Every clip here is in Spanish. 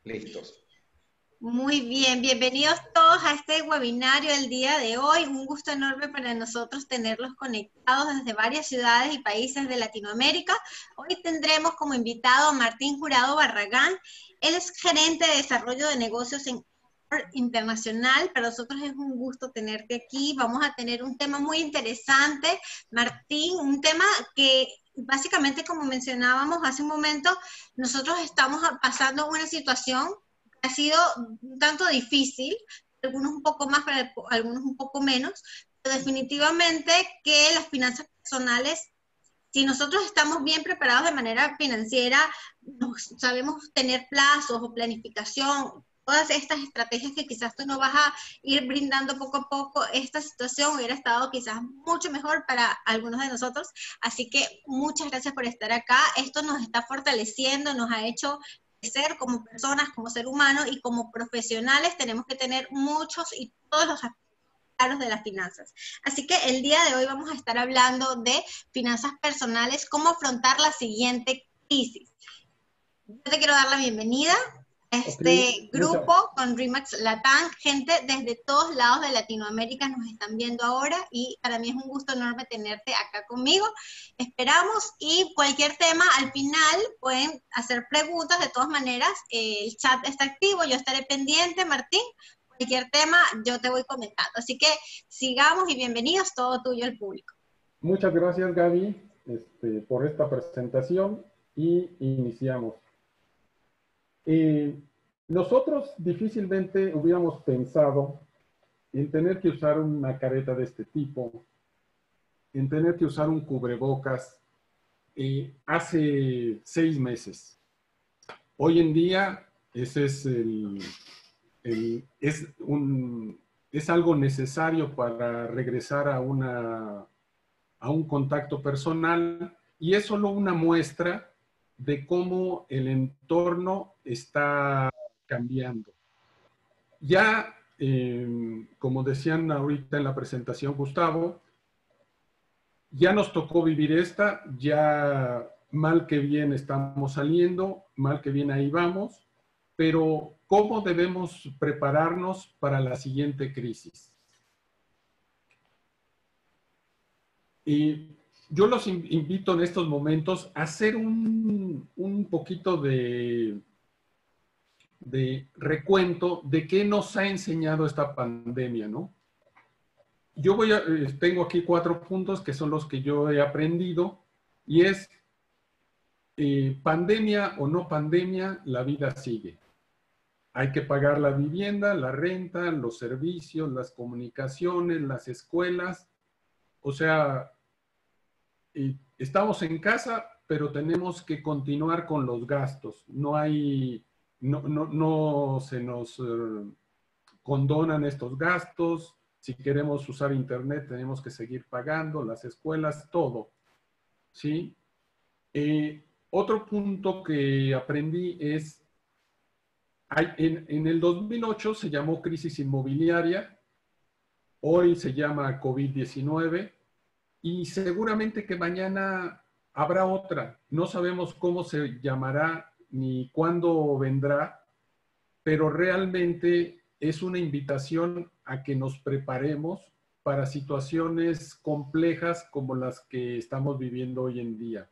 Listos. Muy bien, bienvenidos todos a este webinario del día de hoy. Un gusto enorme para nosotros tenerlos conectados desde varias ciudades y países de Latinoamérica. Hoy tendremos como invitado a Martín Jurado Barragán. Él es gerente de desarrollo de negocios en internacional. Para nosotros es un gusto tenerte aquí. Vamos a tener un tema muy interesante, Martín, un tema que básicamente, como mencionábamos hace un momento, nosotros estamos pasando una situación ha sido un tanto difícil, algunos un poco más, para algunos un poco menos, pero definitivamente que las finanzas personales, si nosotros estamos bien preparados de manera financiera, sabemos tener plazos o planificación, todas estas estrategias que quizás tú nos vas a ir brindando poco a poco, esta situación hubiera estado quizás mucho mejor para algunos de nosotros. Así que muchas gracias por estar acá. Esto nos está fortaleciendo, nos ha hecho ser como personas, como ser humano y como profesionales tenemos que tener muchos y todos los aspectos claros de las finanzas. Así que el día de hoy vamos a estar hablando de finanzas personales, cómo afrontar la siguiente crisis. Yo te quiero dar la bienvenida a este grupo con RE/MAX Latam. Gente desde todos lados de Latinoamérica nos están viendo ahora y para mí es un gusto enorme tenerte acá conmigo. Esperamos y cualquier tema al final pueden hacer preguntas. De todas maneras, el chat está activo, yo estaré pendiente, Martín. Cualquier tema yo te voy comentando. Así que sigamos y bienvenidos, todo tuyo el público. Muchas gracias, Gaby, por esta presentación y iniciamos. Nosotros difícilmente hubiéramos pensado en tener que usar una careta de este tipo, en tener que usar un cubrebocas hace 6 meses. Hoy en día ese es algo necesario para regresar a un contacto personal, y es solo una muestra de cómo el entorno está cambiando. Ya, como decían ahorita en la presentación Gustavo, ya nos tocó vivir esta, ya mal que bien estamos saliendo, mal que bien ahí vamos, pero ¿cómo debemos prepararnos para la siguiente crisis? Y yo los invito en estos momentos a hacer un poquito de recuento de qué nos ha enseñado esta pandemia, ¿no? Yo tengo aquí 4 puntos que son los que yo he aprendido, y es pandemia o no pandemia, la vida sigue. Hay que pagar la vivienda, la renta, los servicios, las comunicaciones, las escuelas. O sea, estamos en casa, pero tenemos que continuar con los gastos. No se nos condonan estos gastos. Si queremos usar internet, tenemos que seguir pagando, las escuelas, todo. ¿Sí? Otro punto que aprendí es, en el 2008 se llamó crisis inmobiliaria, hoy se llama COVID-19, y seguramente que mañana habrá otra. No sabemos cómo se llamará ni cuándo vendrá, pero realmente es una invitación a que nos preparemos para situaciones complejas como las que estamos viviendo hoy en día.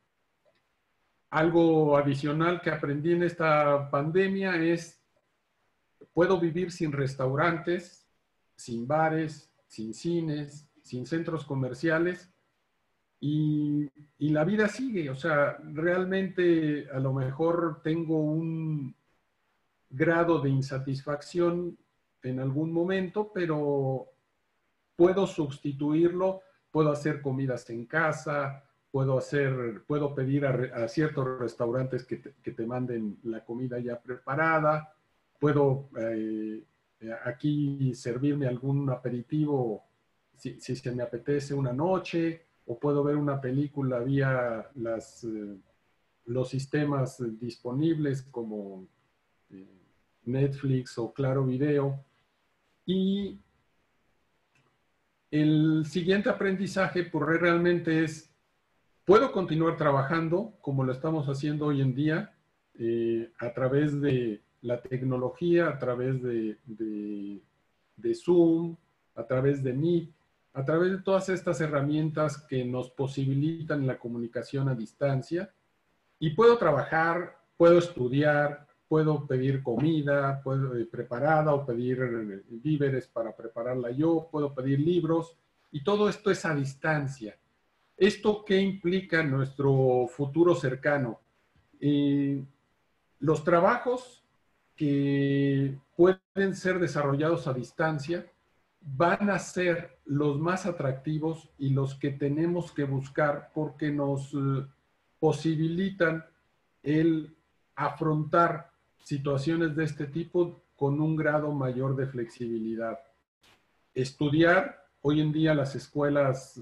Algo adicional que aprendí en esta pandemia es, puedo vivir sin restaurantes, sin bares, sin cines, sin centros comerciales, y la vida sigue. O sea, realmente a lo mejor tengo un grado de insatisfacción en algún momento, pero puedo sustituirlo, puedo hacer comidas en casa, puedo pedir a ciertos restaurantes que te manden la comida ya preparada, puedo aquí servirme algún aperitivo si se me apetece una noche, o puedo ver una película vía los sistemas disponibles como Netflix o Claro Video. Y el siguiente aprendizaje, pues realmente es, puedo continuar trabajando como lo estamos haciendo hoy en día, a través de la tecnología a través de Zoom, a través de Meet, a través de todas estas herramientas que nos posibilitan la comunicación a distancia. Y puedo trabajar, puedo estudiar, puedo pedir comida, puedo preparada o pedir víveres para prepararla yo, puedo pedir libros, y todo esto es a distancia. ¿Esto qué implica en nuestro futuro cercano? Los trabajos que pueden ser desarrollados a distancia van a ser los más atractivos y los que tenemos que buscar porque nos posibilitan el afrontar situaciones de este tipo con un grado mayor de flexibilidad. Estudiar, hoy en día las escuelas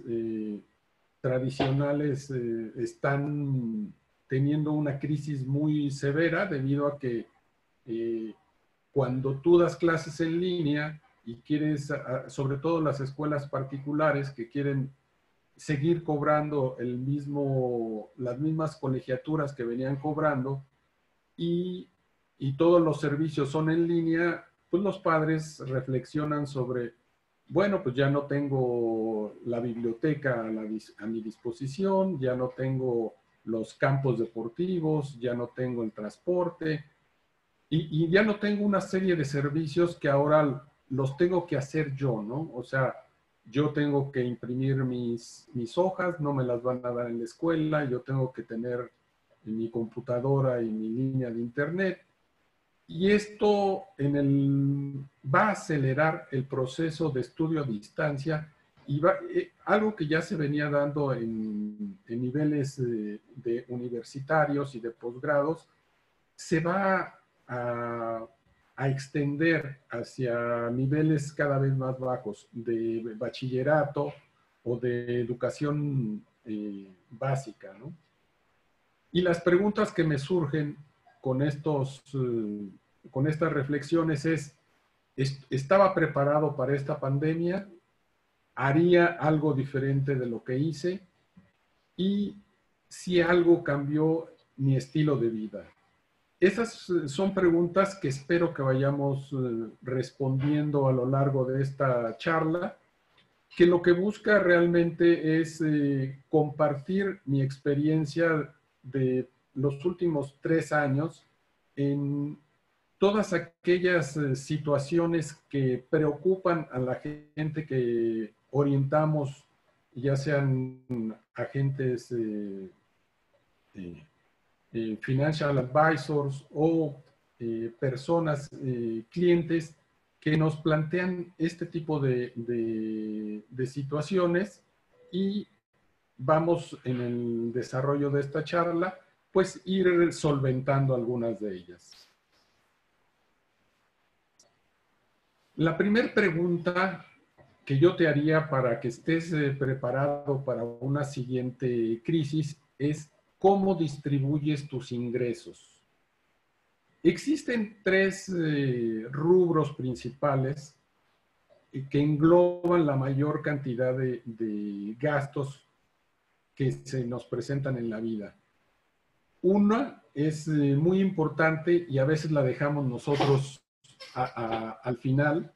tradicionales están teniendo una crisis muy severa debido a que cuando tú das clases en línea y quieres, sobre todo las escuelas particulares que quieren seguir cobrando las mismas colegiaturas que venían cobrando y todos los servicios son en línea, pues los padres reflexionan sobre, bueno, pues ya no tengo la biblioteca a mi disposición, ya no tengo los campos deportivos, ya no tengo el transporte y ya no tengo una serie de servicios que ahora los tengo que hacer yo, ¿no? O sea, yo tengo que imprimir mis hojas, no me las van a dar en la escuela, yo tengo que tener mi computadora y mi línea de internet. Y esto va a acelerar el proceso de estudio a distancia y algo que ya se venía dando en niveles de universitarios y de posgrados, se va a extender hacia niveles cada vez más bajos de bachillerato o de educación básica, ¿no? Y las preguntas que me surgen con estas reflexiones ¿estaba preparado para esta pandemia? ¿Haría algo diferente de lo que hice? Y si algo cambió mi estilo de vida. Esas son preguntas que espero que vayamos respondiendo a lo largo de esta charla, que lo que busca realmente es compartir mi experiencia de los últimos 3 años en todas aquellas situaciones que preocupan a la gente que orientamos, ya sean agentes financial advisors o personas, clientes que nos plantean este tipo de situaciones y vamos en el desarrollo de esta charla, pues ir solventando algunas de ellas. La primera pregunta que yo te haría para que estés preparado para una siguiente crisis es ¿cómo distribuyes tus ingresos? Existen 3 rubros principales que engloban la mayor cantidad de gastos que se nos presentan en la vida. Una es muy importante y a veces la dejamos nosotros al final,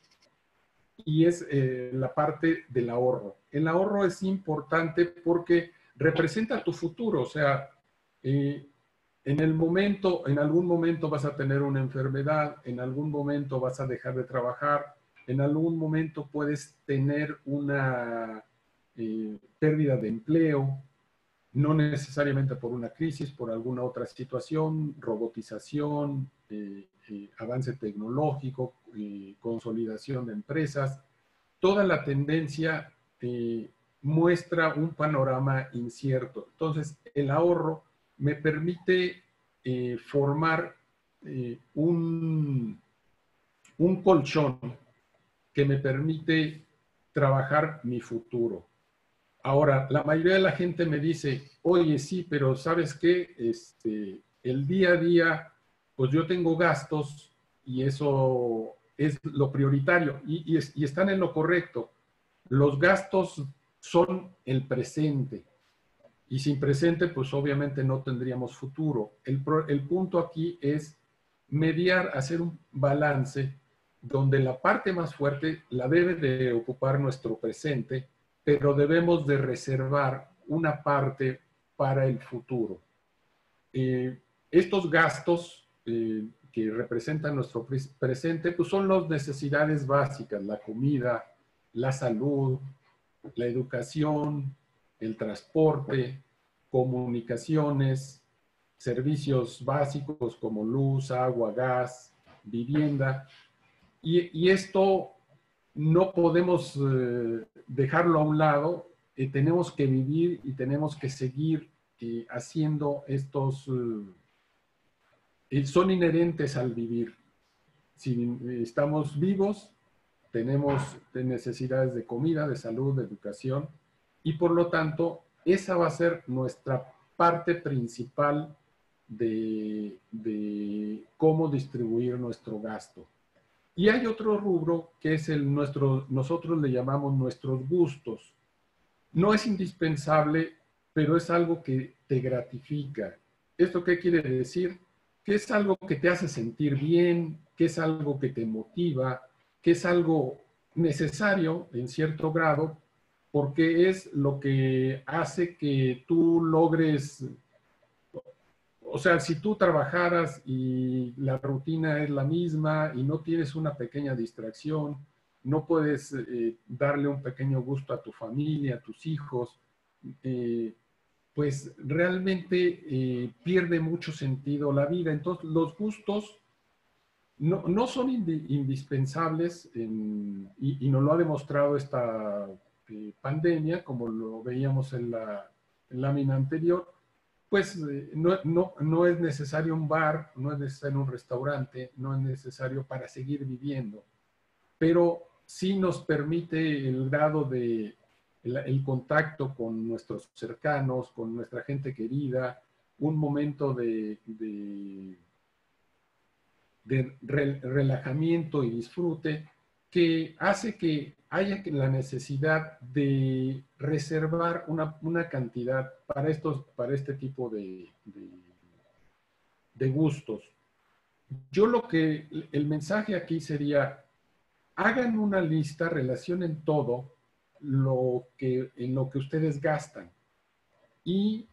y es la parte del ahorro. El ahorro es importante porque representa tu futuro, o sea, en algún momento vas a tener una enfermedad, en algún momento vas a dejar de trabajar, en algún momento puedes tener una pérdida de empleo, no necesariamente por una crisis, por alguna otra situación, robotización, avance tecnológico, consolidación de empresas. Toda la tendencia muestra un panorama incierto. Entonces, el ahorro me permite formar un colchón que me permite trabajar mi futuro. Ahora, la mayoría de la gente me dice, oye, sí, pero ¿sabes qué? El día a día, pues yo tengo gastos y eso es lo prioritario y están en lo correcto. Los gastos son el presente. Y sin presente, pues obviamente no tendríamos futuro. El punto aquí es mediar, hacer un balance donde la parte más fuerte la debe de ocupar nuestro presente, pero debemos de reservar una parte para el futuro. Estos gastos que representan nuestro presente, pues son las necesidades básicas, la comida, la salud, la educación, el transporte, comunicaciones, servicios básicos como luz, agua, gas, vivienda. Y esto no podemos dejarlo a un lado, tenemos que vivir y tenemos que seguir haciendo estos, son inherentes al vivir. Si estamos vivos, tenemos necesidades de comida, de salud, de educación, y por lo tanto, esa va a ser nuestra parte principal de cómo distribuir nuestro gasto. Y hay otro rubro que es nosotros le llamamos nuestros gustos. No es indispensable, pero es algo que te gratifica. ¿Esto qué quiere decir? Que es algo que te hace sentir bien, que es algo que te motiva, que es algo necesario en cierto grado, porque es lo que hace que tú logres. O sea, si tú trabajaras y la rutina es la misma y no tienes una pequeña distracción, no puedes darle un pequeño gusto a tu familia, a tus hijos, pues realmente pierde mucho sentido la vida. Entonces, los gustos no son indispensables y nos lo ha demostrado esta pandemia, como lo veíamos en la lámina anterior. Pues no es necesario un bar, no es necesario un restaurante, no es necesario para seguir viviendo, pero sí nos permite el grado de el contacto con nuestros cercanos, con nuestra gente querida, un momento de relajamiento y disfrute que hace que haya la necesidad de reservar una cantidad para este tipo de gustos. El mensaje aquí sería, hagan una lista, relacionen todo en lo que ustedes gastan y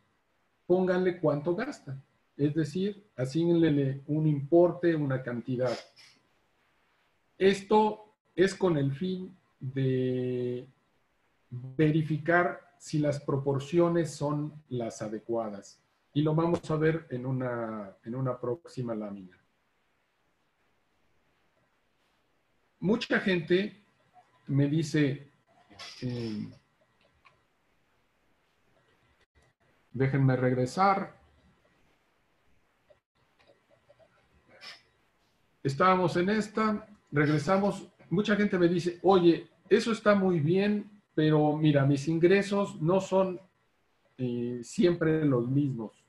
pónganle cuánto gastan. Es decir, asígnenle un importe, una cantidad. Esto es con el fin de verificar si las proporciones son las adecuadas. Y lo vamos a ver en una próxima lámina. Mucha gente me dice, déjenme regresar. Estábamos en esta, regresamos. Mucha gente me dice, oye, eso está muy bien, pero mira, mis ingresos no son siempre los mismos.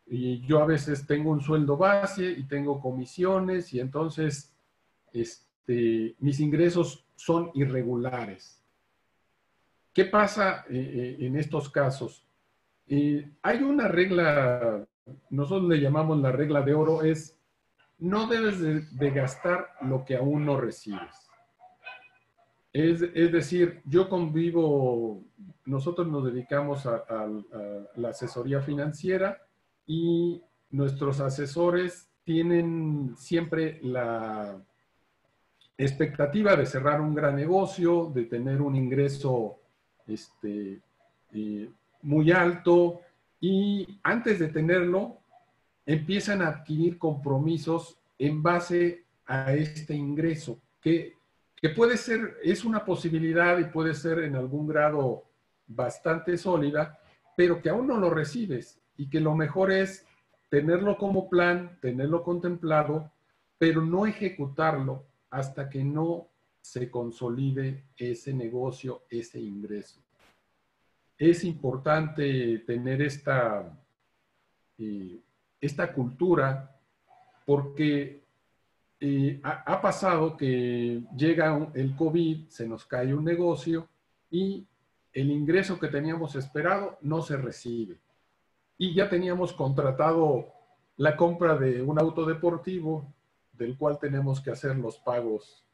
Y yo a veces tengo un sueldo base y tengo comisiones y entonces mis ingresos son irregulares. ¿Qué pasa en estos casos? Hay una regla, nosotros le llamamos la regla de oro, es no debes de gastar lo que aún no recibes. Es decir, yo convivo, nosotros nos dedicamos a la asesoría financiera y nuestros asesores tienen siempre la expectativa de cerrar un gran negocio, de tener un ingreso muy alto y antes de tenerlo empiezan a adquirir compromisos en base a este ingreso que puede ser, es una posibilidad y puede ser en algún grado bastante sólida, pero que aún no lo recibes y que lo mejor es tenerlo como plan, tenerlo contemplado, pero no ejecutarlo hasta que no se consolide ese negocio, ese ingreso. Es importante tener esta cultura porque ha pasado que llega el COVID, se nos cae un negocio y el ingreso que teníamos esperado no se recibe. Y ya teníamos contratado la compra de un auto deportivo del cual tenemos que hacer los pagos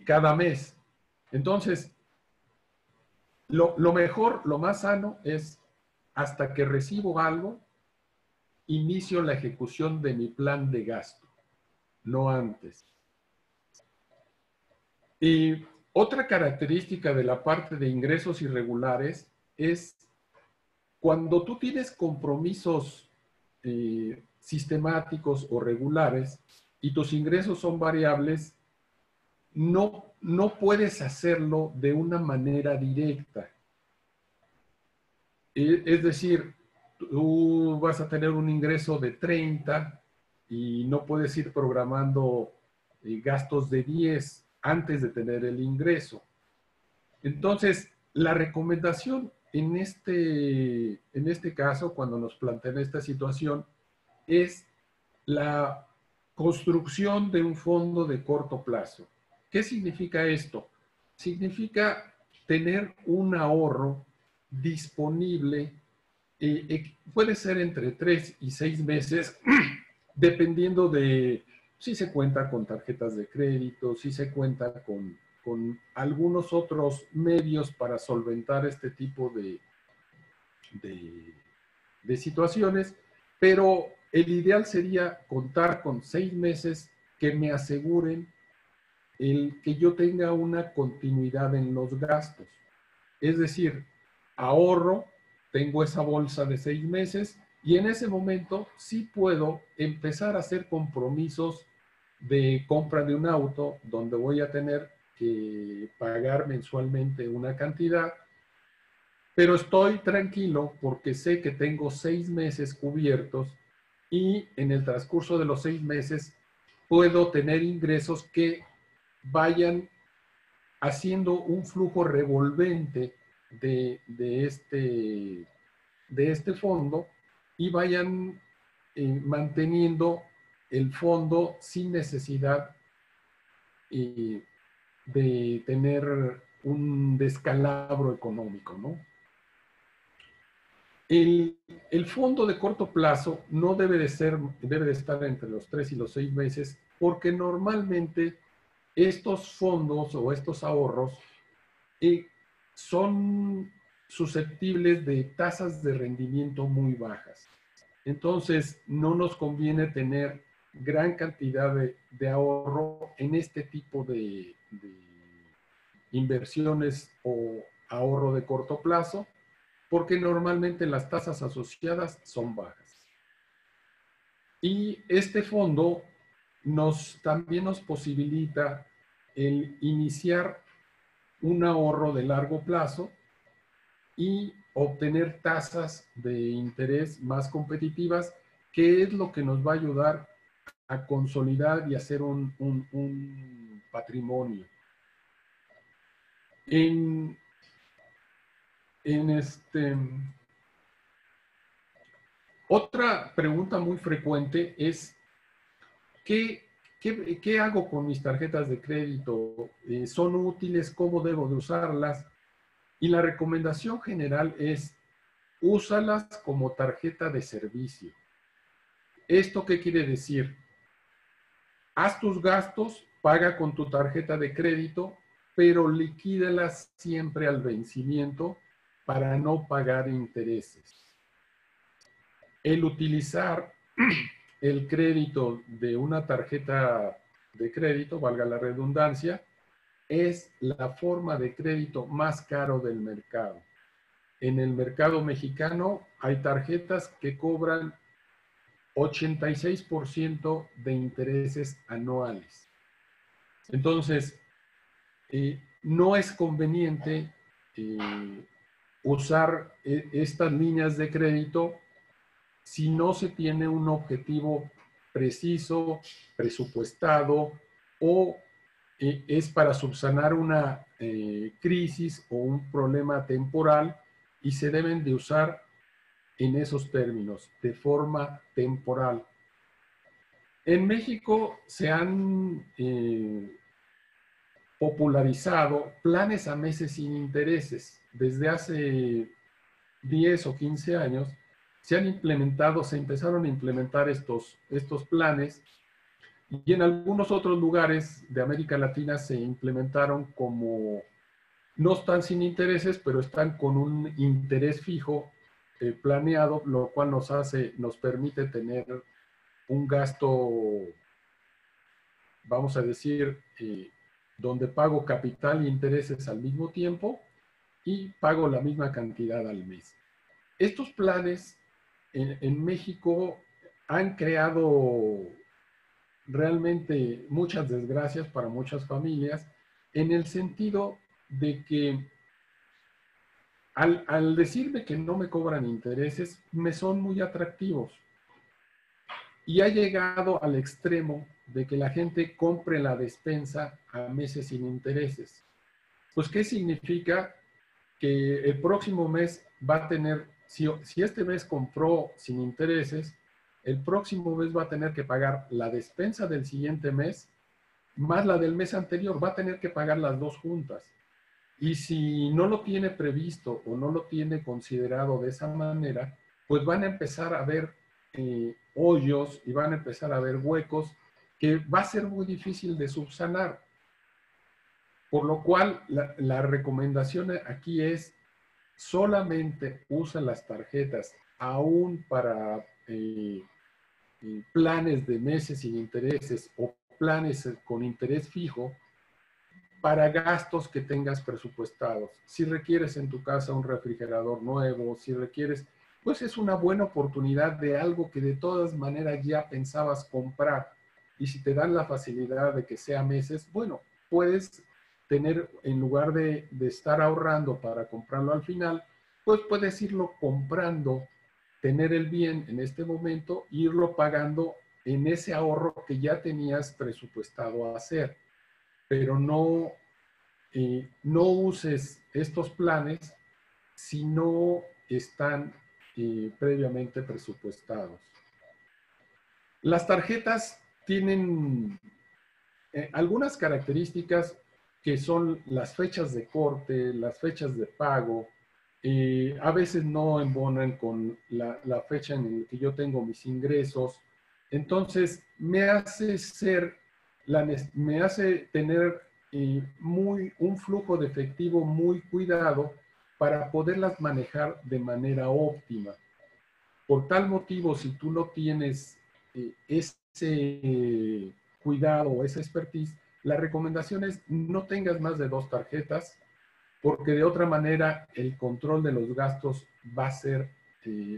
cada mes. Entonces, lo mejor, lo más sano es hasta que recibo algo, inicio la ejecución de mi plan de gasto, no antes. Y otra característica de la parte de ingresos irregulares es cuando tú tienes compromisos sistemáticos o regulares y tus ingresos son variables, no puedes hacerlo de una manera directa. Es decir, tú vas a tener un ingreso de 30 y no puedes ir programando gastos de 10 antes de tener el ingreso. Entonces, la recomendación en este caso, cuando nos plantean esta situación, es la construcción de un fondo de corto plazo. ¿Qué significa esto? Significa tener un ahorro disponible, puede ser entre 3 y 6 meses, dependiendo de si se cuenta con tarjetas de crédito, si se cuenta con algunos otros medios para solventar este tipo de situaciones, pero el ideal sería contar con 6 meses que me aseguren el que yo tenga una continuidad en los gastos. Es decir, ahorro, tengo esa bolsa de 6 meses y en ese momento sí puedo empezar a hacer compromisos de compra de un auto donde voy a tener que pagar mensualmente una cantidad, pero estoy tranquilo porque sé que tengo 6 meses cubiertos y en el transcurso de los 6 meses puedo tener ingresos que vayan haciendo un flujo revolvente de este fondo y vayan manteniendo el fondo sin necesidad de tener un descalabro económico, ¿no? El fondo de corto plazo no debe de estar entre los 3 y los 6 meses, porque normalmente estos fondos o estos ahorros son susceptibles de tasas de rendimiento muy bajas. Entonces, no nos conviene tener gran cantidad de ahorro en este tipo de inversiones o ahorro de corto plazo, porque normalmente las tasas asociadas son bajas. Y este fondo también nos posibilita el iniciar un ahorro de largo plazo y obtener tasas de interés más competitivas, que es lo que nos va a ayudar a consolidar y hacer un patrimonio. Otra pregunta muy frecuente es, ¿qué hago con mis tarjetas de crédito? ¿Son útiles? ¿Cómo debo de usarlas? Y la recomendación general es, úsalas como tarjeta de servicio. ¿Esto qué quiere decir? Haz tus gastos, paga con tu tarjeta de crédito, pero liquídalas siempre al vencimiento para no pagar intereses. El utilizar el crédito de una tarjeta de crédito, valga la redundancia, es la forma de crédito más caro del mercado. En el mercado mexicano hay tarjetas que cobran 86% de intereses anuales. Entonces, no es conveniente usar estas líneas de crédito si no se tiene un objetivo preciso, presupuestado, o es para subsanar una crisis o un problema temporal y se deben de usar en esos términos, de forma temporal. En México se han popularizado planes a meses sin intereses. Desde hace 10 o 15 años se empezaron a implementar estos planes, y en algunos otros lugares de América Latina se implementaron como, no están sin intereses, pero están con un interés fijo planeado, lo cual nos permite tener un gasto, vamos a decir, donde pago capital e intereses al mismo tiempo y pago la misma cantidad al mes. Estos planes en México han creado realmente muchas desgracias para muchas familias, en el sentido de que al decirme que no me cobran intereses, me son muy atractivos. Y ha llegado al extremo de que la gente compre la despensa a meses sin intereses. Pues, ¿qué significa? Que el próximo mes va a tener, si este mes compró sin intereses, el próximo mes va a tener que pagar la despensa del siguiente mes más la del mes anterior, va a tener que pagar las dos juntas. Y si no lo tiene previsto o no lo tiene considerado de esa manera, pues van a empezar a ver hoyos y van a empezar a ver huecos que va a ser muy difícil de subsanar. Por lo cual, la recomendación aquí es solamente usa las tarjetas, aún para planes de meses sin intereses o planes con interés fijo, para gastos que tengas presupuestados. Si requieres en tu casa un refrigerador nuevo, si requieres, pues es una buena oportunidad de algo que de todas maneras ya pensabas comprar. Y si te dan la facilidad de que sea meses, bueno, puedes tener, en lugar de estar ahorrando para comprarlo al final, pues puedes irlo comprando, tener el bien en este momento, irlo pagando en ese ahorro que ya tenías presupuestado hacer. Pero no uses estos planes si no están previamente presupuestados. Las tarjetas tienen algunas características que son las fechas de corte, las fechas de pago. A veces no embonan con la fecha en la que yo tengo mis ingresos. Entonces, me hace tener un flujo de efectivo muy cuidado para poderlas manejar de manera óptima. Por tal motivo, si tú no tienes ese cuidado o esa expertise, la recomendación es no tengas más de 2 tarjetas, porque de otra manera el control de los gastos va a ser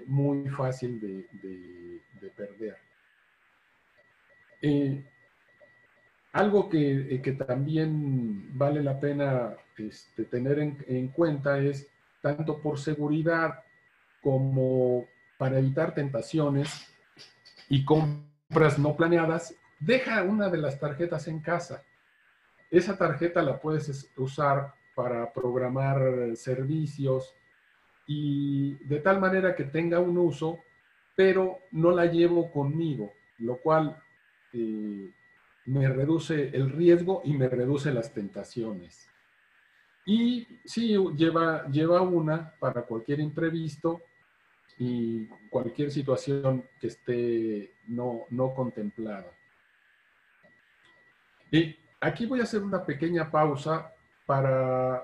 muy fácil de perder. Algo que también vale la pena tener en cuenta es, tanto por seguridad como para evitar tentaciones y compras no planeadas, deja una de las tarjetas en casa. Esa tarjeta la puedes usar para programar servicios y de tal manera que tenga un uso, pero no la llevo conmigo, lo cual me reduce el riesgo y me reduce las tentaciones. Y sí, lleva una para cualquier imprevisto y cualquier situación que esté no contemplada. Y aquí voy a hacer una pequeña pausa para,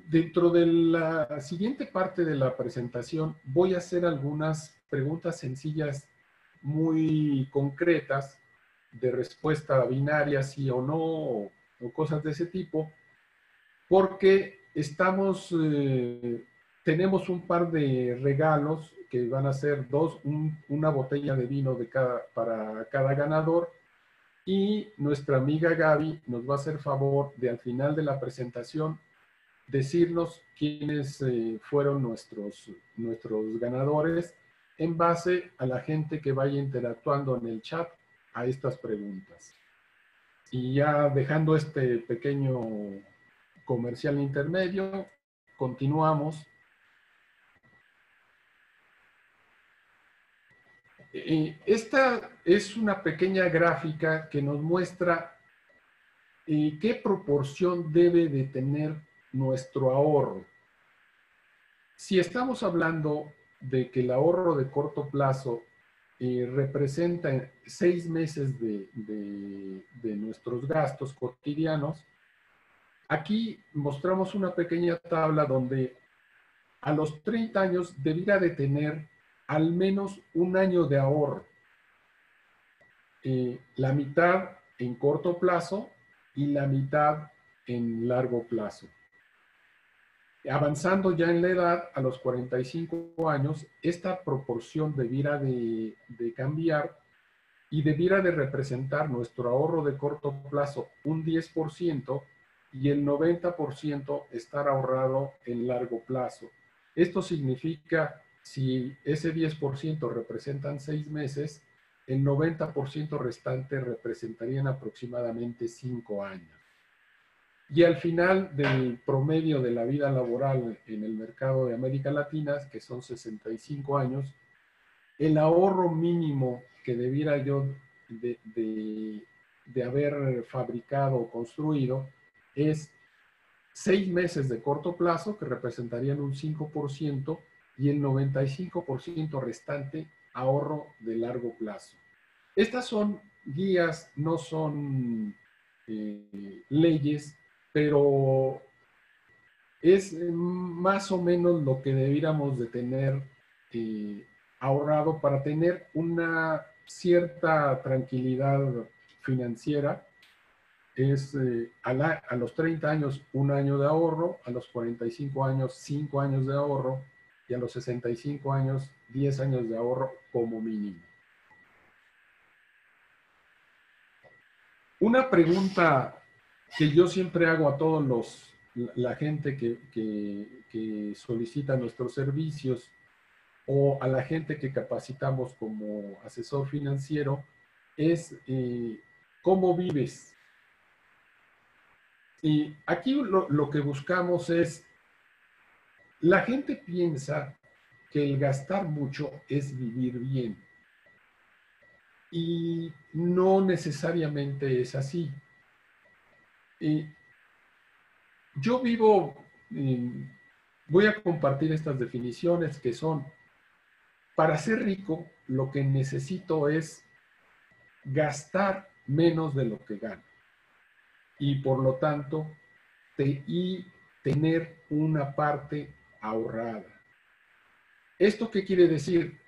dentro de la siguiente parte de la presentación, voy a hacer algunas preguntas sencillas, muy concretas, de respuesta binaria, sí o no, o cosas de ese tipo, porque tenemos un par de regalos que van a ser una botella de vino para cada ganador, y nuestra amiga Gaby nos va a hacer favor de, al final de la presentación, decirnos quiénes fueron nuestros ganadores en base a la gente que vaya interactuando en el chat a estas preguntas. Y ya dejando este pequeño comercial intermedio, continuamos. Esta es una pequeña gráfica que nos muestra qué proporción debe de tener nuestro ahorro. Si estamos hablando de que el ahorro de corto plazo representa 6 meses de nuestros gastos cotidianos. Aquí mostramos una pequeña tabla donde a los 30 años debiera de tener al menos un año de ahorro. La mitad en corto plazo y la mitad en largo plazo. Avanzando ya en la edad, a los 45 años, esta proporción debiera de cambiar y debiera de representar nuestro ahorro de corto plazo un 10% y el 90% estar ahorrado en largo plazo. Esto significa, si ese 10% representan 6 meses, el 90% restante representarían aproximadamente 5 años. Y al final del promedio de la vida laboral en el mercado de América Latina, que son 65 años, el ahorro mínimo que debiera yo de haber fabricado o construido es 6 meses de corto plazo, que representarían un 5%, y el 95% restante ahorro de largo plazo. Estas son guías, no son leyes, pero es más o menos lo que debiéramos de tener ahorrado para tener una cierta tranquilidad financiera. Es a los 30 años un año de ahorro, a los 45 años 5 años de ahorro y a los 65 años 10 años de ahorro como mínimo. Una pregunta que yo siempre hago a todos la gente que solicita nuestros servicios o a la gente que capacitamos como asesor financiero es ¿cómo vives? Y aquí lo que buscamos es, la gente piensa que el gastar mucho es vivir bien. Y no necesariamente es así. Yo vivo, voy a compartir estas definiciones que son, para ser rico, lo que necesito es gastar menos de lo que gano. Y por lo tanto, tener una parte ahorrada. ¿Esto qué quiere decir?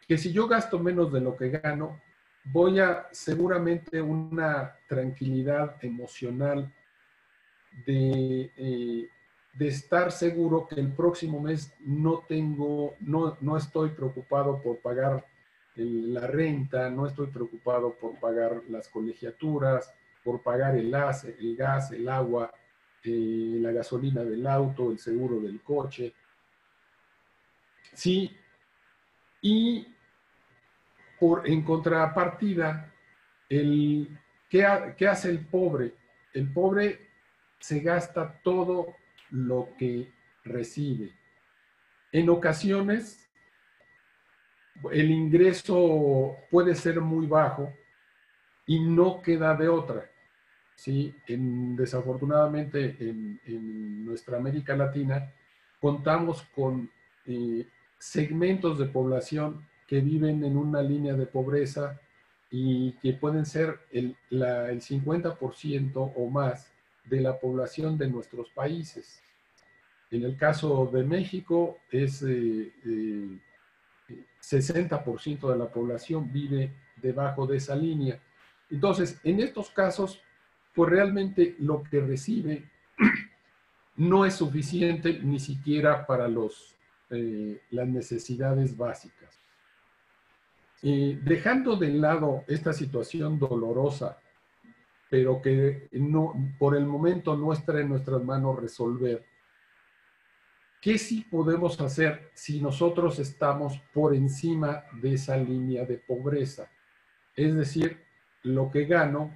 Que si yo gasto menos de lo que gano, voy a seguramente una tranquilidad emocional de estar seguro que el próximo mes no estoy preocupado por pagar la renta, no estoy preocupado por pagar las colegiaturas, por pagar el gas, el agua, la gasolina del auto, el seguro del coche. Sí, y en contrapartida, ¿qué hace el pobre? El pobre se gasta todo lo que recibe. En ocasiones, el ingreso puede ser muy bajo y no queda de otra. ¿Sí? Desafortunadamente, en nuestra América Latina, contamos con segmentos de población que viven en una línea de pobreza y que pueden ser el 50% o más de la población de nuestros países. En el caso de México, es 60% de la población vive debajo de esa línea. Entonces, en estos casos, pues realmente lo que recibe no es suficiente ni siquiera para las necesidades básicas. Dejando de lado esta situación dolorosa, pero que por el momento no está en nuestras manos resolver, ¿qué sí podemos hacer si nosotros estamos por encima de esa línea de pobreza? Es decir, lo que gano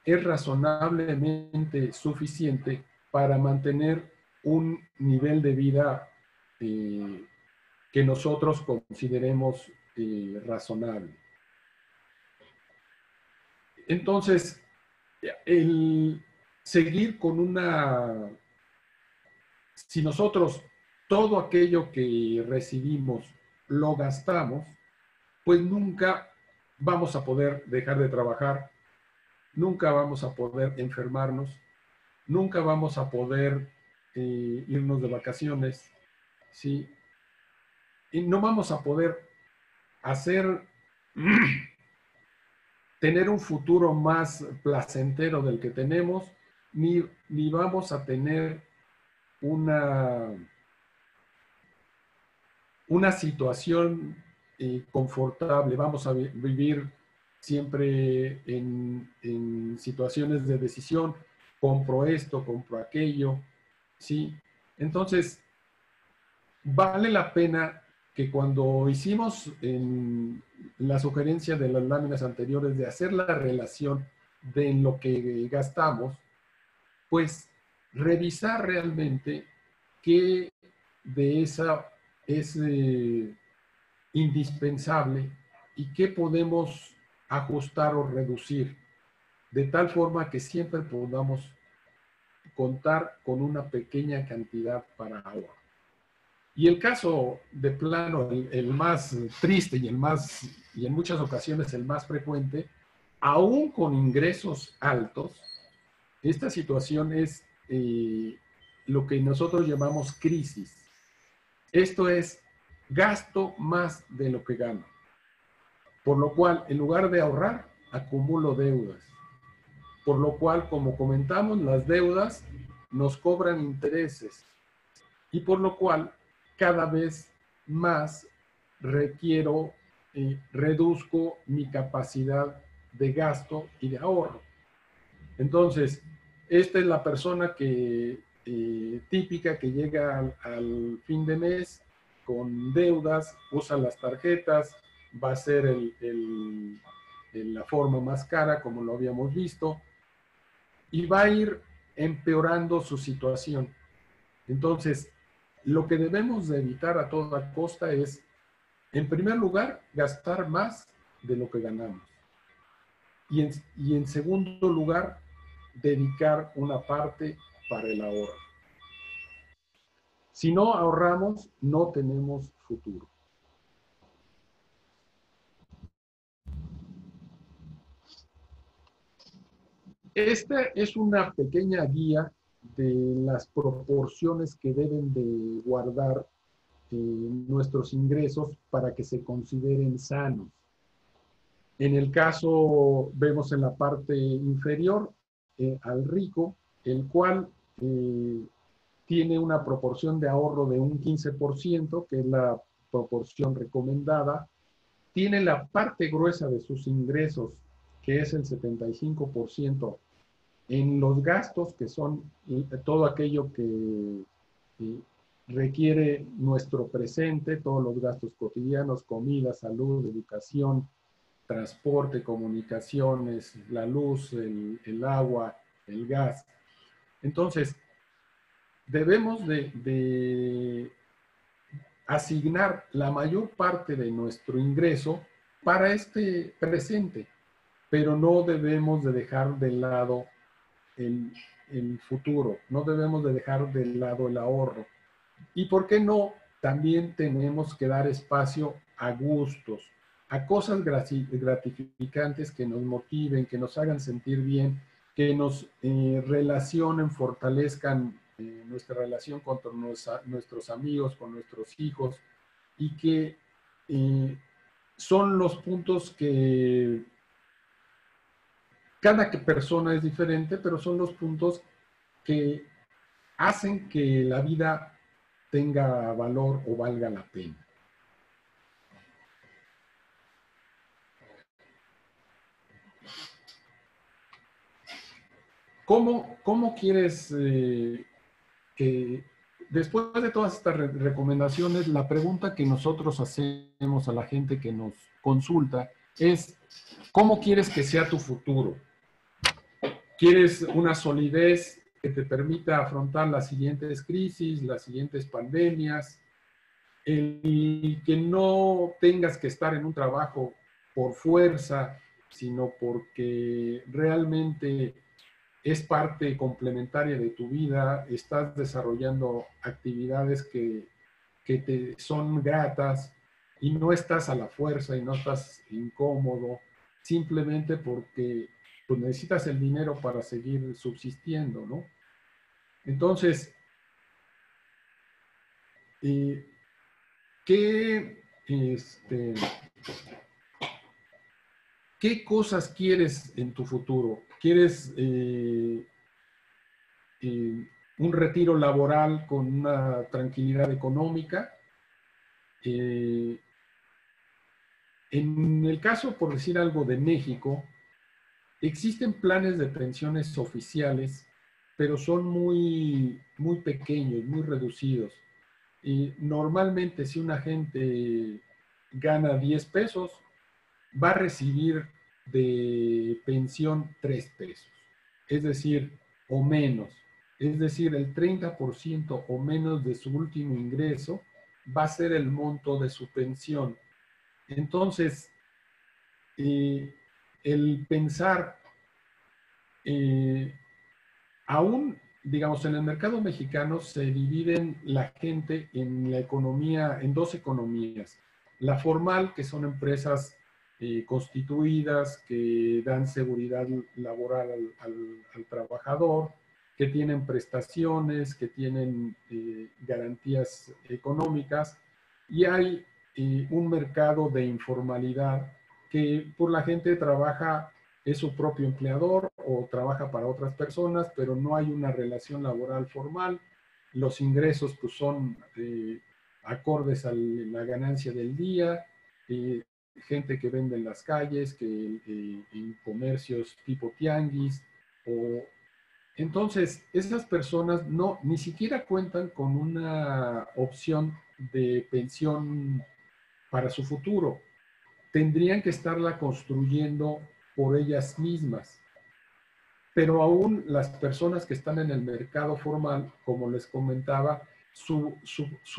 es razonablemente suficiente para mantener un nivel de vida que nosotros consideremos razonable. Entonces, el seguir con si nosotros todo aquello que recibimos lo gastamos, pues nunca vamos a poder dejar de trabajar, nunca vamos a poder enfermarnos, nunca vamos a poder irnos de vacaciones, ¿sí? Y no vamos a poder hacer, tener un futuro más placentero del que tenemos, ni vamos a tener una situación confortable. Vamos a vivir siempre en situaciones de decisión, compro esto, compro aquello, ¿sí? Entonces, vale la pena que cuando hicimos en la sugerencia de las láminas anteriores de hacer la relación de lo que gastamos, pues revisar realmente qué de esa es indispensable y qué podemos ajustar o reducir, de tal forma que siempre podamos contar con una pequeña cantidad para ahorrar. Y el caso de plano, el más triste y y en muchas ocasiones el más frecuente, aún con ingresos altos, esta situación es lo que nosotros llamamos crisis. Esto es gasto más de lo que gano. Por lo cual, en lugar de ahorrar, acumulo deudas. Por lo cual, como comentamos, las deudas nos cobran intereses. Y por lo cual, cada vez más reduzco mi capacidad de gasto y de ahorro. Entonces, esta es la persona típica que llega al fin de mes con deudas, usa las tarjetas, va a ser la forma más cara, como lo habíamos visto, y va a ir empeorando su situación. Entonces, lo que debemos de evitar a toda costa es, en primer lugar, gastar más de lo que ganamos. Y en segundo lugar, dedicar una parte para el ahorro. Si no ahorramos, no tenemos futuro. Esta es una pequeña guía de las proporciones que deben de guardar nuestros ingresos para que se consideren sanos. En el caso, vemos en la parte inferior al rico, el cual tiene una proporción de ahorro de un 15%, que es la proporción recomendada. Tiene la parte gruesa de sus ingresos, que es el 75%, en los gastos, que son todo aquello que requiere nuestro presente, todos los gastos cotidianos, comida, salud, educación, transporte, comunicaciones, la luz, el agua, el gas. Entonces, debemos de asignar la mayor parte de nuestro ingreso para este presente, pero no debemos de dejar de lado el futuro, no debemos de dejar de lado el ahorro. Y por qué no, también tenemos que dar espacio a gustos, a cosas gratificantes que nos motiven, que nos hagan sentir bien, que nos relacionen, fortalezcan nuestra relación con nuestros amigos, con nuestros hijos, y que son los puntos que cada persona es diferente, pero son los puntos que hacen que la vida tenga valor o valga la pena. ¿Cómo quieres que, después de todas estas recomendaciones, la pregunta que nosotros hacemos a la gente que nos consulta es, ¿cómo quieres que sea tu futuro? ¿Quieres una solidez que te permita afrontar las siguientes crisis, las siguientes pandemias, y que no tengas que estar en un trabajo por fuerza, sino porque realmente es parte complementaria de tu vida, estás desarrollando actividades que que te son gratas y no estás a la fuerza y no estás incómodo, simplemente porque pues, necesitas el dinero para seguir subsistiendo, ¿no? Entonces, ¿qué, ¿qué cosas quieres en tu futuro? ¿Quieres un retiro laboral con una tranquilidad económica? En el caso, por decir algo, de México, existen planes de pensiones oficiales, pero son muy pequeños, muy reducidos. Y normalmente si una gente gana 10 pesos, va a recibir de pensión 3 pesos, es decir, o menos. Es decir, el 30% o menos de su último ingreso va a ser el monto de su pensión. Entonces, el pensar, aún, digamos, en el mercado mexicano se dividen la gente en la economía, en dos economías. La formal, que son empresas constituidas, que dan seguridad laboral al trabajador, que tienen prestaciones, que tienen garantías económicas, y hay un mercado de informalidad que por la gente trabaja, es su propio empleador o trabaja para otras personas, pero no hay una relación laboral formal. Los ingresos pues, son acordes a la ganancia del día, gente que vende en las calles, que en comercios tipo tianguis, o entonces esas personas no ni siquiera cuentan con una opción de pensión para su futuro. Tendrían que estarla construyendo por ellas mismas. Pero aún las personas que están en el mercado formal, como les comentaba, su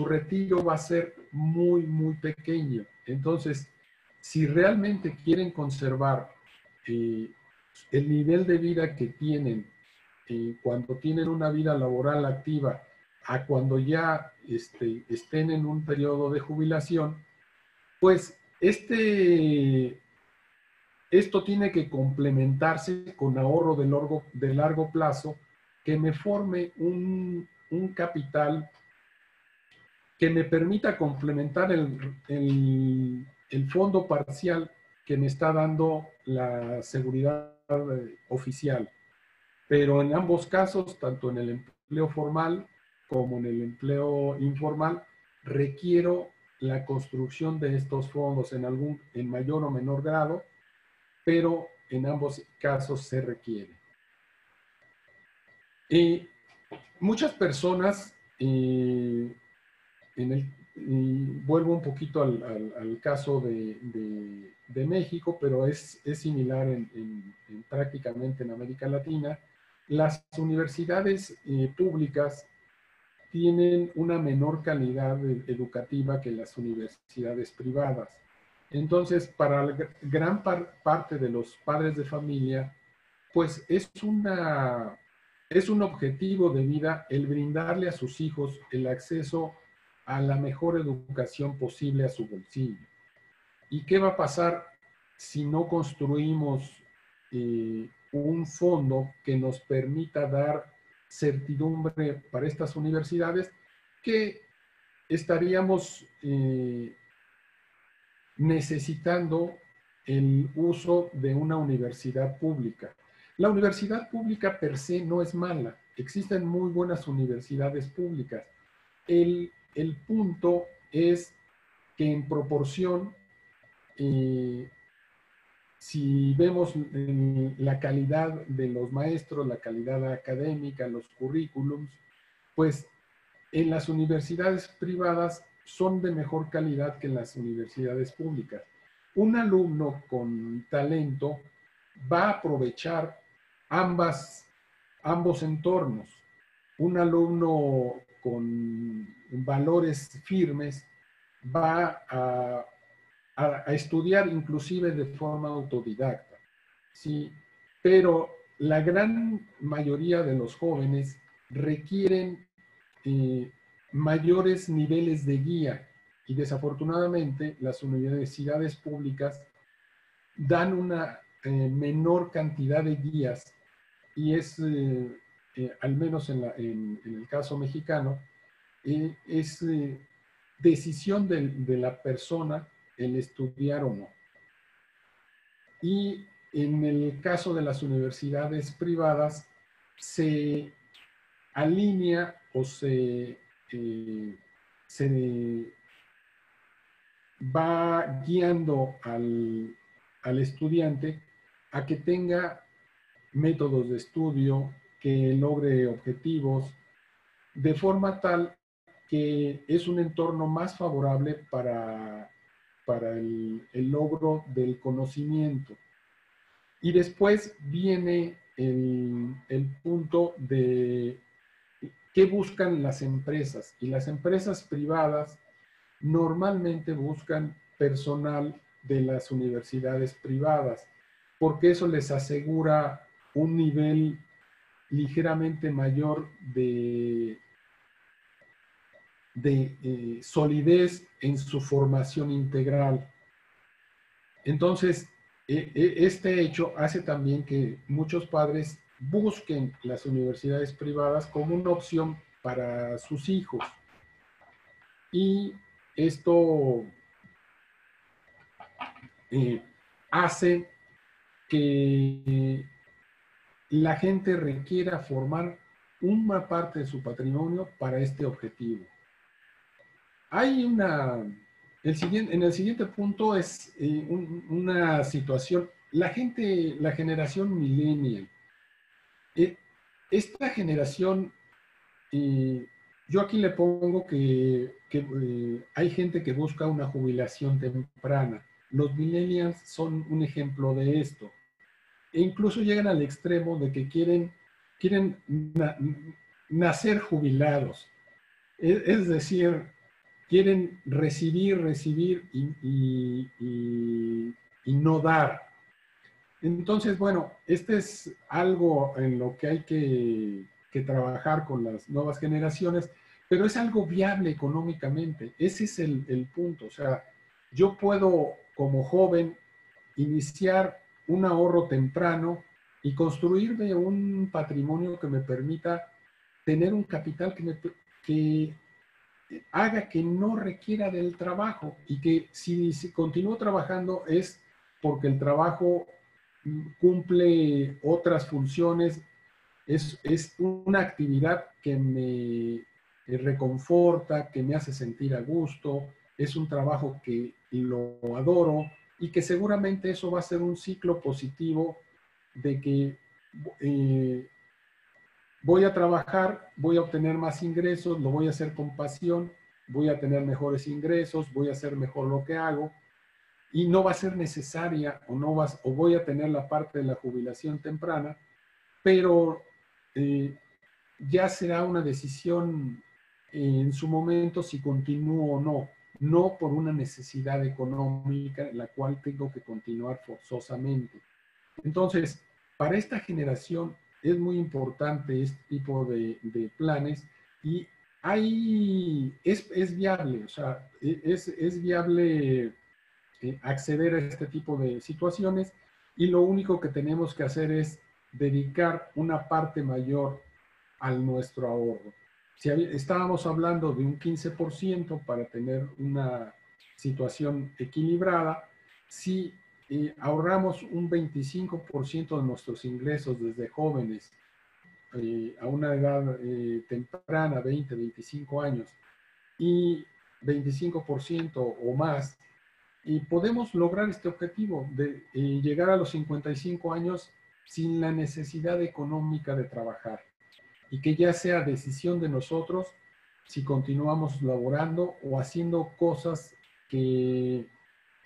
retiro va a ser muy pequeño. Entonces, si realmente quieren conservar el nivel de vida que tienen cuando tienen una vida laboral activa a cuando ya estén en un periodo de jubilación, pues esto tiene que complementarse con ahorro de largo plazo que me forme un capital que me permita complementar el fondo parcial que me está dando la seguridad oficial. Pero en ambos casos, tanto en el empleo formal como en el empleo informal, requiero la construcción de estos fondos en mayor o menor grado, pero en ambos casos se requiere. Muchas personas, vuelvo un poquito al caso de México, pero es similar prácticamente en América Latina. Las universidades públicas tienen una menor calidad educativa que las universidades privadas. Entonces, para la gran parte de los padres de familia, pues es un objetivo de vida el brindarle a sus hijos el acceso a la mejor educación posible a su bolsillo. ¿Y qué va a pasar si no construimos un fondo que nos permita dar certidumbre para estas universidades? Que estaríamos necesitando el uso de una universidad pública. La universidad pública per se no es mala. Existen muy buenas universidades públicas. El punto es que en proporción, si vemos la calidad de los maestros, la calidad académica, los currículums, pues en las universidades privadas son de mejor calidad que en las universidades públicas. Un alumno con talento va a aprovechar ambos entornos. Un alumno con valores firmes va a estudiar inclusive de forma autodidacta, ¿sí? Pero la gran mayoría de los jóvenes requieren mayores niveles de guía. Y desafortunadamente las universidades públicas dan una menor cantidad de guías y es, al menos en el caso mexicano, es decisión de la persona el estudiar o no. Y en el caso de las universidades privadas, se alinea o se va guiando al estudiante a que tenga métodos de estudio, que logre objetivos, de forma tal que es un entorno más favorable para el logro del conocimiento. Y después viene el punto de qué buscan las empresas. Y las empresas privadas normalmente buscan personal de las universidades privadas, porque eso les asegura un nivel ligeramente mayor de solidez en su formación integral. Entonces, este hecho hace también que muchos padres busquen las universidades privadas como una opción para sus hijos. Y esto hace que la gente requiera formar una parte de su patrimonio para este objetivo. Hay en el siguiente punto es una situación, la generación millennial, esta generación, yo aquí le pongo que hay gente que busca una jubilación temprana. Los millennials son un ejemplo de esto. E incluso llegan al extremo de que quieren nacer jubilados. Es decir, quieren recibir y no dar. Entonces, bueno, este es algo en lo que hay que trabajar con las nuevas generaciones, pero es algo viable económicamente. Ese es el punto. O sea, yo puedo, como joven, iniciar un ahorro temprano y construirme un patrimonio que me permita tener un capital que haga que no requiera del trabajo y que si continúo trabajando es porque el trabajo cumple otras funciones, es una actividad que me reconforta, que me hace sentir a gusto, es un trabajo que lo adoro y que seguramente eso va a ser un ciclo positivo de que voy a trabajar, voy a obtener más ingresos, lo voy a hacer con pasión, voy a tener mejores ingresos, voy a hacer mejor lo que hago y no va a ser necesaria o voy a tener la parte de la jubilación temprana, pero ya será una decisión en su momento si continúo o no, no por una necesidad económica la cual tengo que continuar forzosamente. Entonces, para esta generación es muy importante este tipo de planes y es viable, o sea, es viable acceder a este tipo de situaciones y lo único que tenemos que hacer es dedicar una parte mayor a nuestro ahorro. Si estábamos hablando de un 15% para tener una situación equilibrada, si ahorramos un 25% de nuestros ingresos desde jóvenes a una edad temprana, 20, 25 años, y 25% o más, y podemos lograr este objetivo de llegar a los 55 años sin la necesidad económica de trabajar y que ya sea decisión de nosotros si continuamos laborando o haciendo cosas que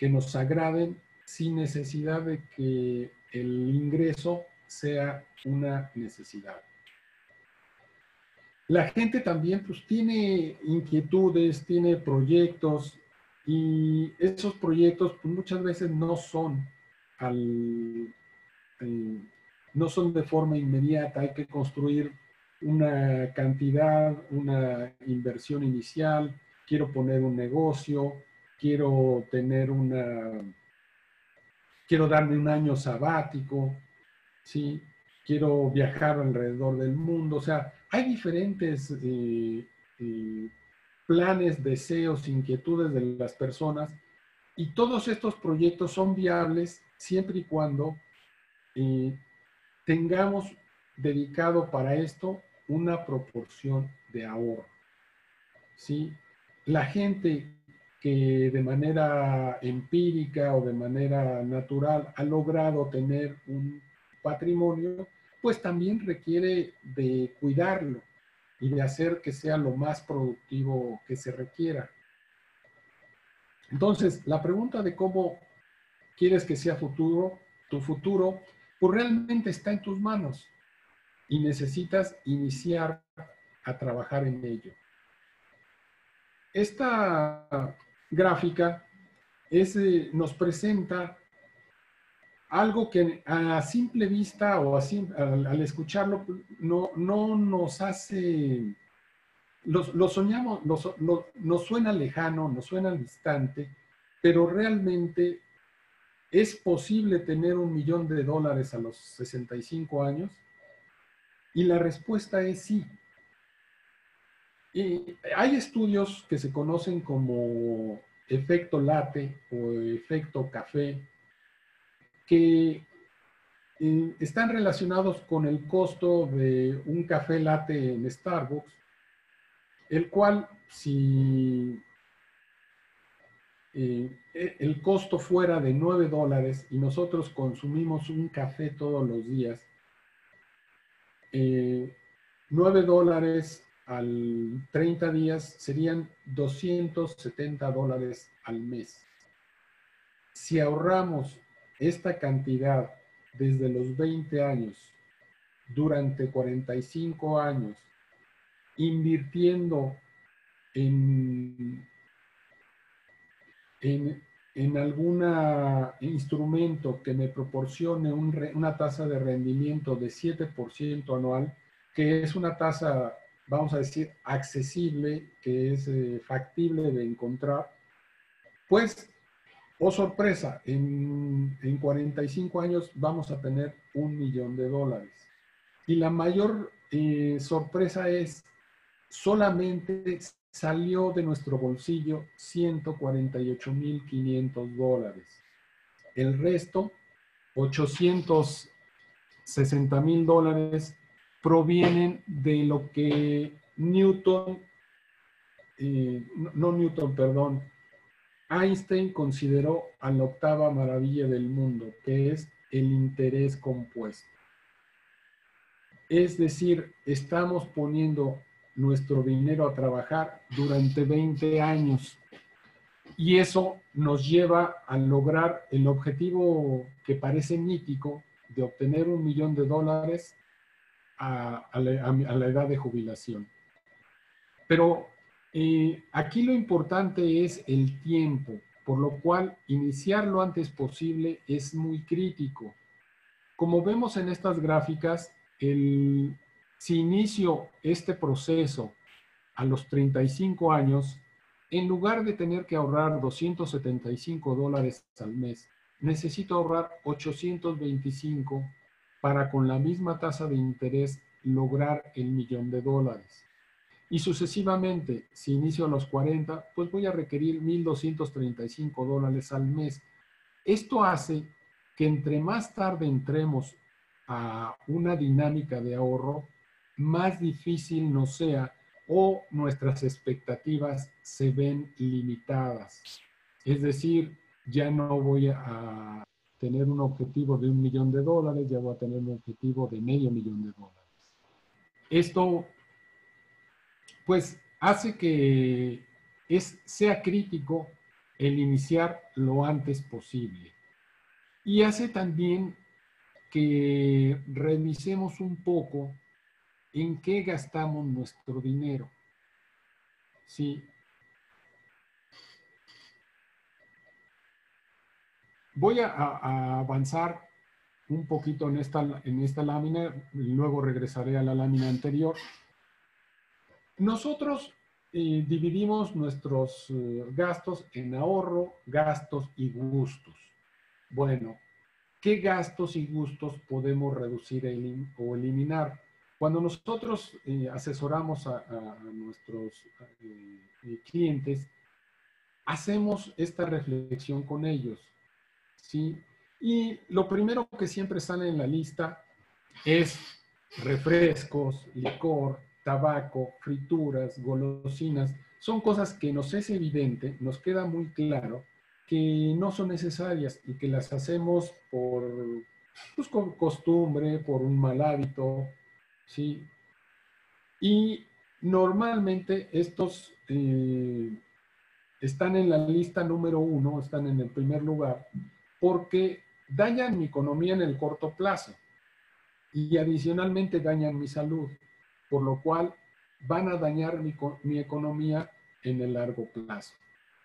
nos agraden sin necesidad de que el ingreso sea una necesidad. La gente también pues tiene inquietudes, tiene proyectos y esos proyectos pues, muchas veces no son no son de forma inmediata, hay que construir una cantidad, una inversión inicial, quiero poner un negocio, quiero tener quiero darme un año sabático, ¿sí? Quiero viajar alrededor del mundo. O sea, hay diferentes planes, deseos, inquietudes de las personas y todos estos proyectos son viables siempre y cuando tengamos dedicado para esto una proporción de ahorro, ¿sí? La gente que de manera empírica o de manera natural ha logrado tener un patrimonio, pues también requiere de cuidarlo y de hacer que sea lo más productivo que se requiera. Entonces, la pregunta de cómo quieres que sea tu futuro, pues realmente está en tus manos y necesitas iniciar a trabajar en ello. Esta gráfica nos presenta algo que a simple vista o al escucharlo no nos hace, lo soñamos, nos suena lejano, nos suena distante, pero realmente es posible tener $1.000.000 a los 65 años y la respuesta es sí. Y hay estudios que se conocen como efecto latte o efecto café que están relacionados con el costo de un café latte en Starbucks, el cual si el costo fuera de $9 y nosotros consumimos un café todos los días, $9 al 30 días serían $270 al mes. Si ahorramos esta cantidad desde los 20 años, durante 45 años, invirtiendo en algún instrumento que me proporcione una tasa de rendimiento de 7% anual, que es una tasa, vamos a decir, accesible, que es factible de encontrar, pues, oh sorpresa, en 45 años vamos a tener $1.000.000. Y la mayor sorpresa es, solamente salió de nuestro bolsillo $148.500. El resto, $860.000, provienen de lo que Einstein consideró a la octava maravilla del mundo, que es el interés compuesto. Es decir, estamos poniendo nuestro dinero a trabajar durante 20 años y eso nos lleva a lograr el objetivo que parece mítico de obtener $1.000.000 a la edad de jubilación. Pero aquí lo importante es el tiempo, por lo cual iniciar lo antes posible es muy crítico. Como vemos en estas gráficas, si inicio este proceso a los 35 años, en lugar de tener que ahorrar $275 al mes, necesito ahorrar 825 para con la misma tasa de interés lograr el $1.000.000. Y sucesivamente, si inicio a los 40, pues voy a requerir $1.235 al mes. Esto hace que entre más tarde entremos a una dinámica de ahorro, más difícil nos sea o nuestras expectativas se ven limitadas. Es decir, ya no voy a tener un objetivo de $1.000.000, ya voy a tener un objetivo de $500.000. Esto, pues, hace que sea crítico el iniciar lo antes posible. Y hace también que revisemos un poco en qué gastamos nuestro dinero. Sí. Voy a avanzar un poquito en esta lámina, y luego regresaré a la lámina anterior. Nosotros dividimos nuestros gastos en ahorro, gastos y gustos. Bueno, ¿qué gastos y gustos podemos reducir o eliminar? Cuando nosotros asesoramos a nuestros clientes, hacemos esta reflexión con ellos, ¿sí? Y lo primero que siempre sale en la lista es refrescos, licor, tabaco, frituras, golosinas. Son cosas que nos es evidente, nos queda muy claro que no son necesarias y que las hacemos pues, por costumbre, por un mal hábito, ¿sí? Y normalmente estos están en la lista número 1, están en el primer lugar, porque dañan mi economía en el corto plazo y adicionalmente dañan mi salud, por lo cual van a dañar mi economía en el largo plazo.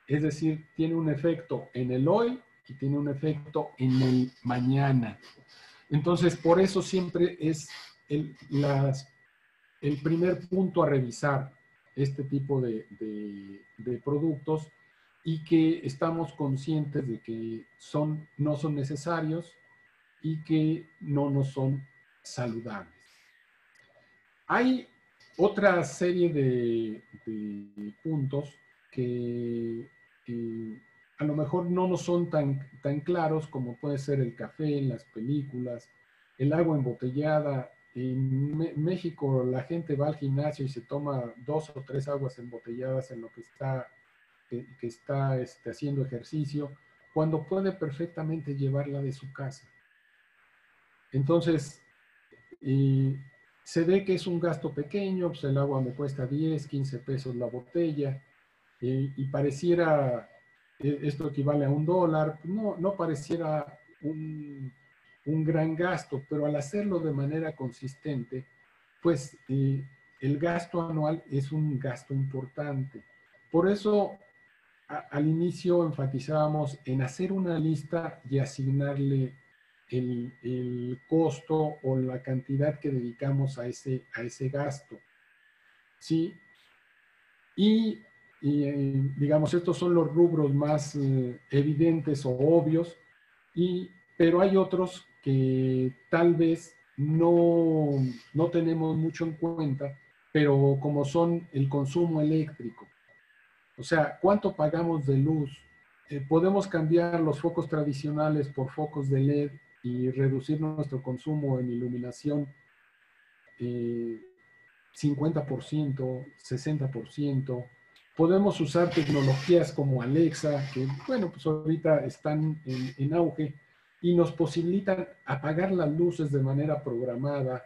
Es decir, tiene un efecto en el hoy y tiene un efecto en el mañana. Entonces, por eso siempre es el primer punto a revisar este tipo de productos y que estamos conscientes de que no son necesarios y que no nos son saludables. Hay otra serie de puntos que a lo mejor no nos son tan claros como puede ser el café, las películas, el agua embotellada. En México la gente va al gimnasio y se toma 2 o 3 aguas embotelladas en lo que está haciendo ejercicio, cuando puede perfectamente llevarla de su casa. Entonces, se ve que es un gasto pequeño, pues el agua me cuesta 10, 15 pesos la botella, y pareciera, esto equivale a $1, no pareciera un gran gasto, pero al hacerlo de manera consistente, pues el gasto anual es un gasto importante. Por eso, al inicio enfatizábamos en hacer una lista y asignarle el costo o la cantidad que dedicamos a ese gasto. ¿Sí? Y digamos, estos son los rubros más evidentes o obvios, pero hay otros que tal vez no tenemos mucho en cuenta, pero como son el consumo eléctrico. O sea, ¿cuánto pagamos de luz? Podemos cambiar los focos tradicionales por focos de LED y reducir nuestro consumo en iluminación 50%, 60%. Podemos usar tecnologías como Alexa, que bueno, pues ahorita están en auge y nos posibilitan apagar las luces de manera programada.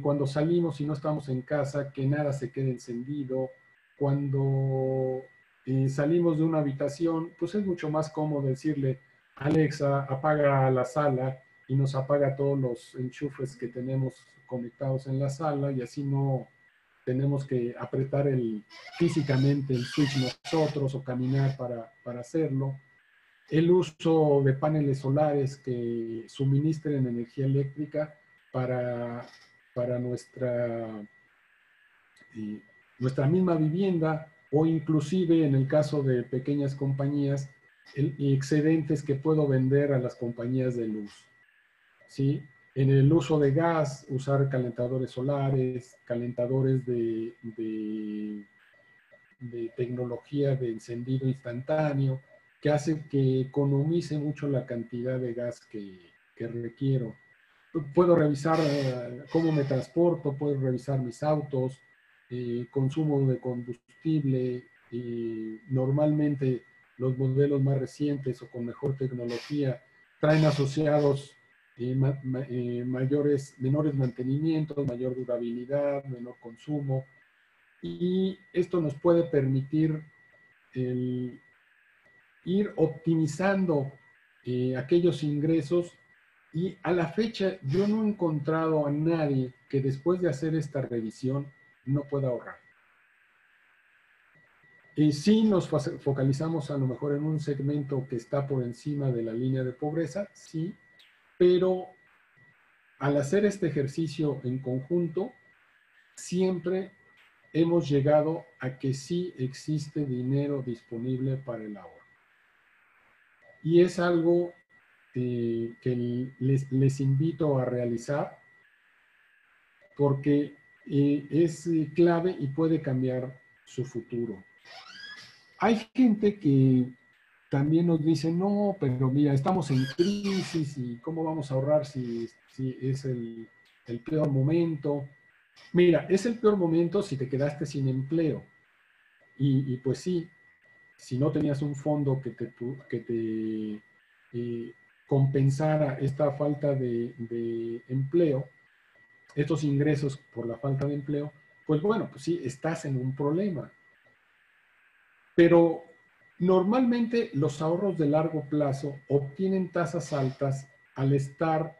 Cuando salimos y no estamos en casa, que nada se quede encendido. Cuando salimos de una habitación, pues es mucho más cómodo decirle, Alexa, apaga la sala, y nos apaga todos los enchufes que tenemos conectados en la sala, y así no tenemos que apretar físicamente el switch nosotros o caminar para hacerlo. El uso de paneles solares que suministren energía eléctrica para nuestra misma vivienda, o inclusive en el caso de pequeñas compañías, excedentes que puedo vender a las compañías de luz. ¿Sí? En el uso de gas, usar calentadores solares, calentadores de tecnología de encendido instantáneo, que hace que economice mucho la cantidad de gas que requiero. Puedo revisar cómo me transporto, puedo revisar mis autos, consumo de combustible. Normalmente los modelos más recientes o con mejor tecnología traen asociados menores mantenimientos, mayor durabilidad, menor consumo, y esto nos puede permitir ir optimizando aquellos ingresos. Y a la fecha yo no he encontrado a nadie que después de hacer esta revisión no pueda ahorrar. Sí nos focalizamos a lo mejor en un segmento que está por encima de la línea de pobreza, sí, pero al hacer este ejercicio en conjunto, siempre hemos llegado a que sí existe dinero disponible para el ahorro. Y es algo que les invito a realizar porque es clave y puede cambiar su futuro. Hay gente que también nos dice, no, pero mira, estamos en crisis y ¿cómo vamos a ahorrar si es el peor momento? Mira, es el peor momento si te quedaste sin empleo. Y pues sí, si no tenías un fondo que te compensara esta falta de empleo, estos ingresos por la falta de empleo, pues bueno, pues sí, estás en un problema. Pero normalmente los ahorros de largo plazo obtienen tasas altas al estar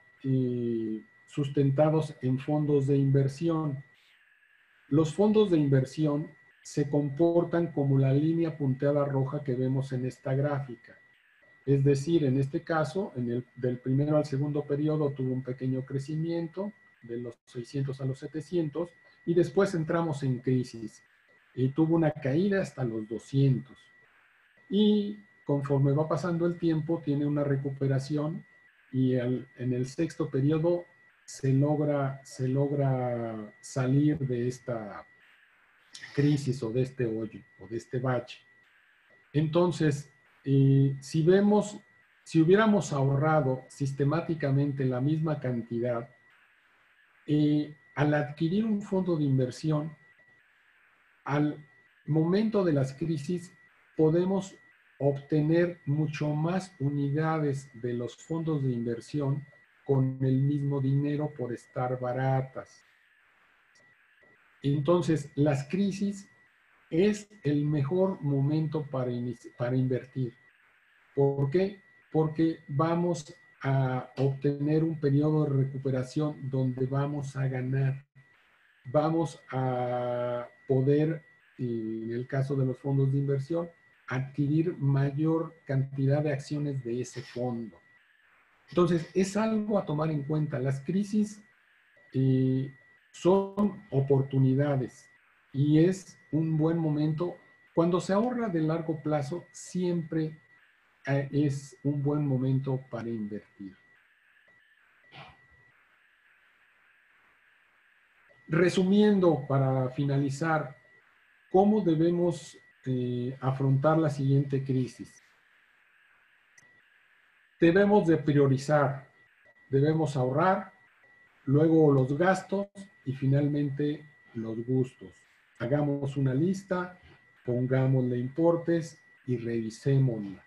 sustentados en fondos de inversión. Los fondos de inversión se comportan como la línea punteada roja que vemos en esta gráfica. Es decir, en este caso, del primero al segundo periodo tuvo un pequeño crecimiento, de los 600 a los 700, y después entramos en crisis. Y tuvo una caída hasta los 200. Y conforme va pasando el tiempo, tiene una recuperación y en el sexto periodo se logra salir de esta crisis o de este hoyo o de este bache. Entonces, si hubiéramos ahorrado sistemáticamente la misma cantidad, al adquirir un fondo de inversión, al momento de las crisis podemos obtener mucho más unidades de los fondos de inversión con el mismo dinero por estar baratas. Entonces, las crisis es el mejor momento para invertir. ¿Por qué? Porque vamos a obtener un periodo de recuperación donde vamos a ganar. Vamos a poder, en el caso de los fondos de inversión, adquirir mayor cantidad de acciones de ese fondo. Entonces, es algo a tomar en cuenta. Las crisis son oportunidades y es un buen momento. Cuando se ahorra de largo plazo, siempre es un buen momento para invertir. Resumiendo, para finalizar, ¿cómo debemos afrontar la siguiente crisis? Debemos de priorizar, debemos ahorrar, luego los gastos y finalmente los gustos. Hagamos una lista, pongámosle importes y revisémosla.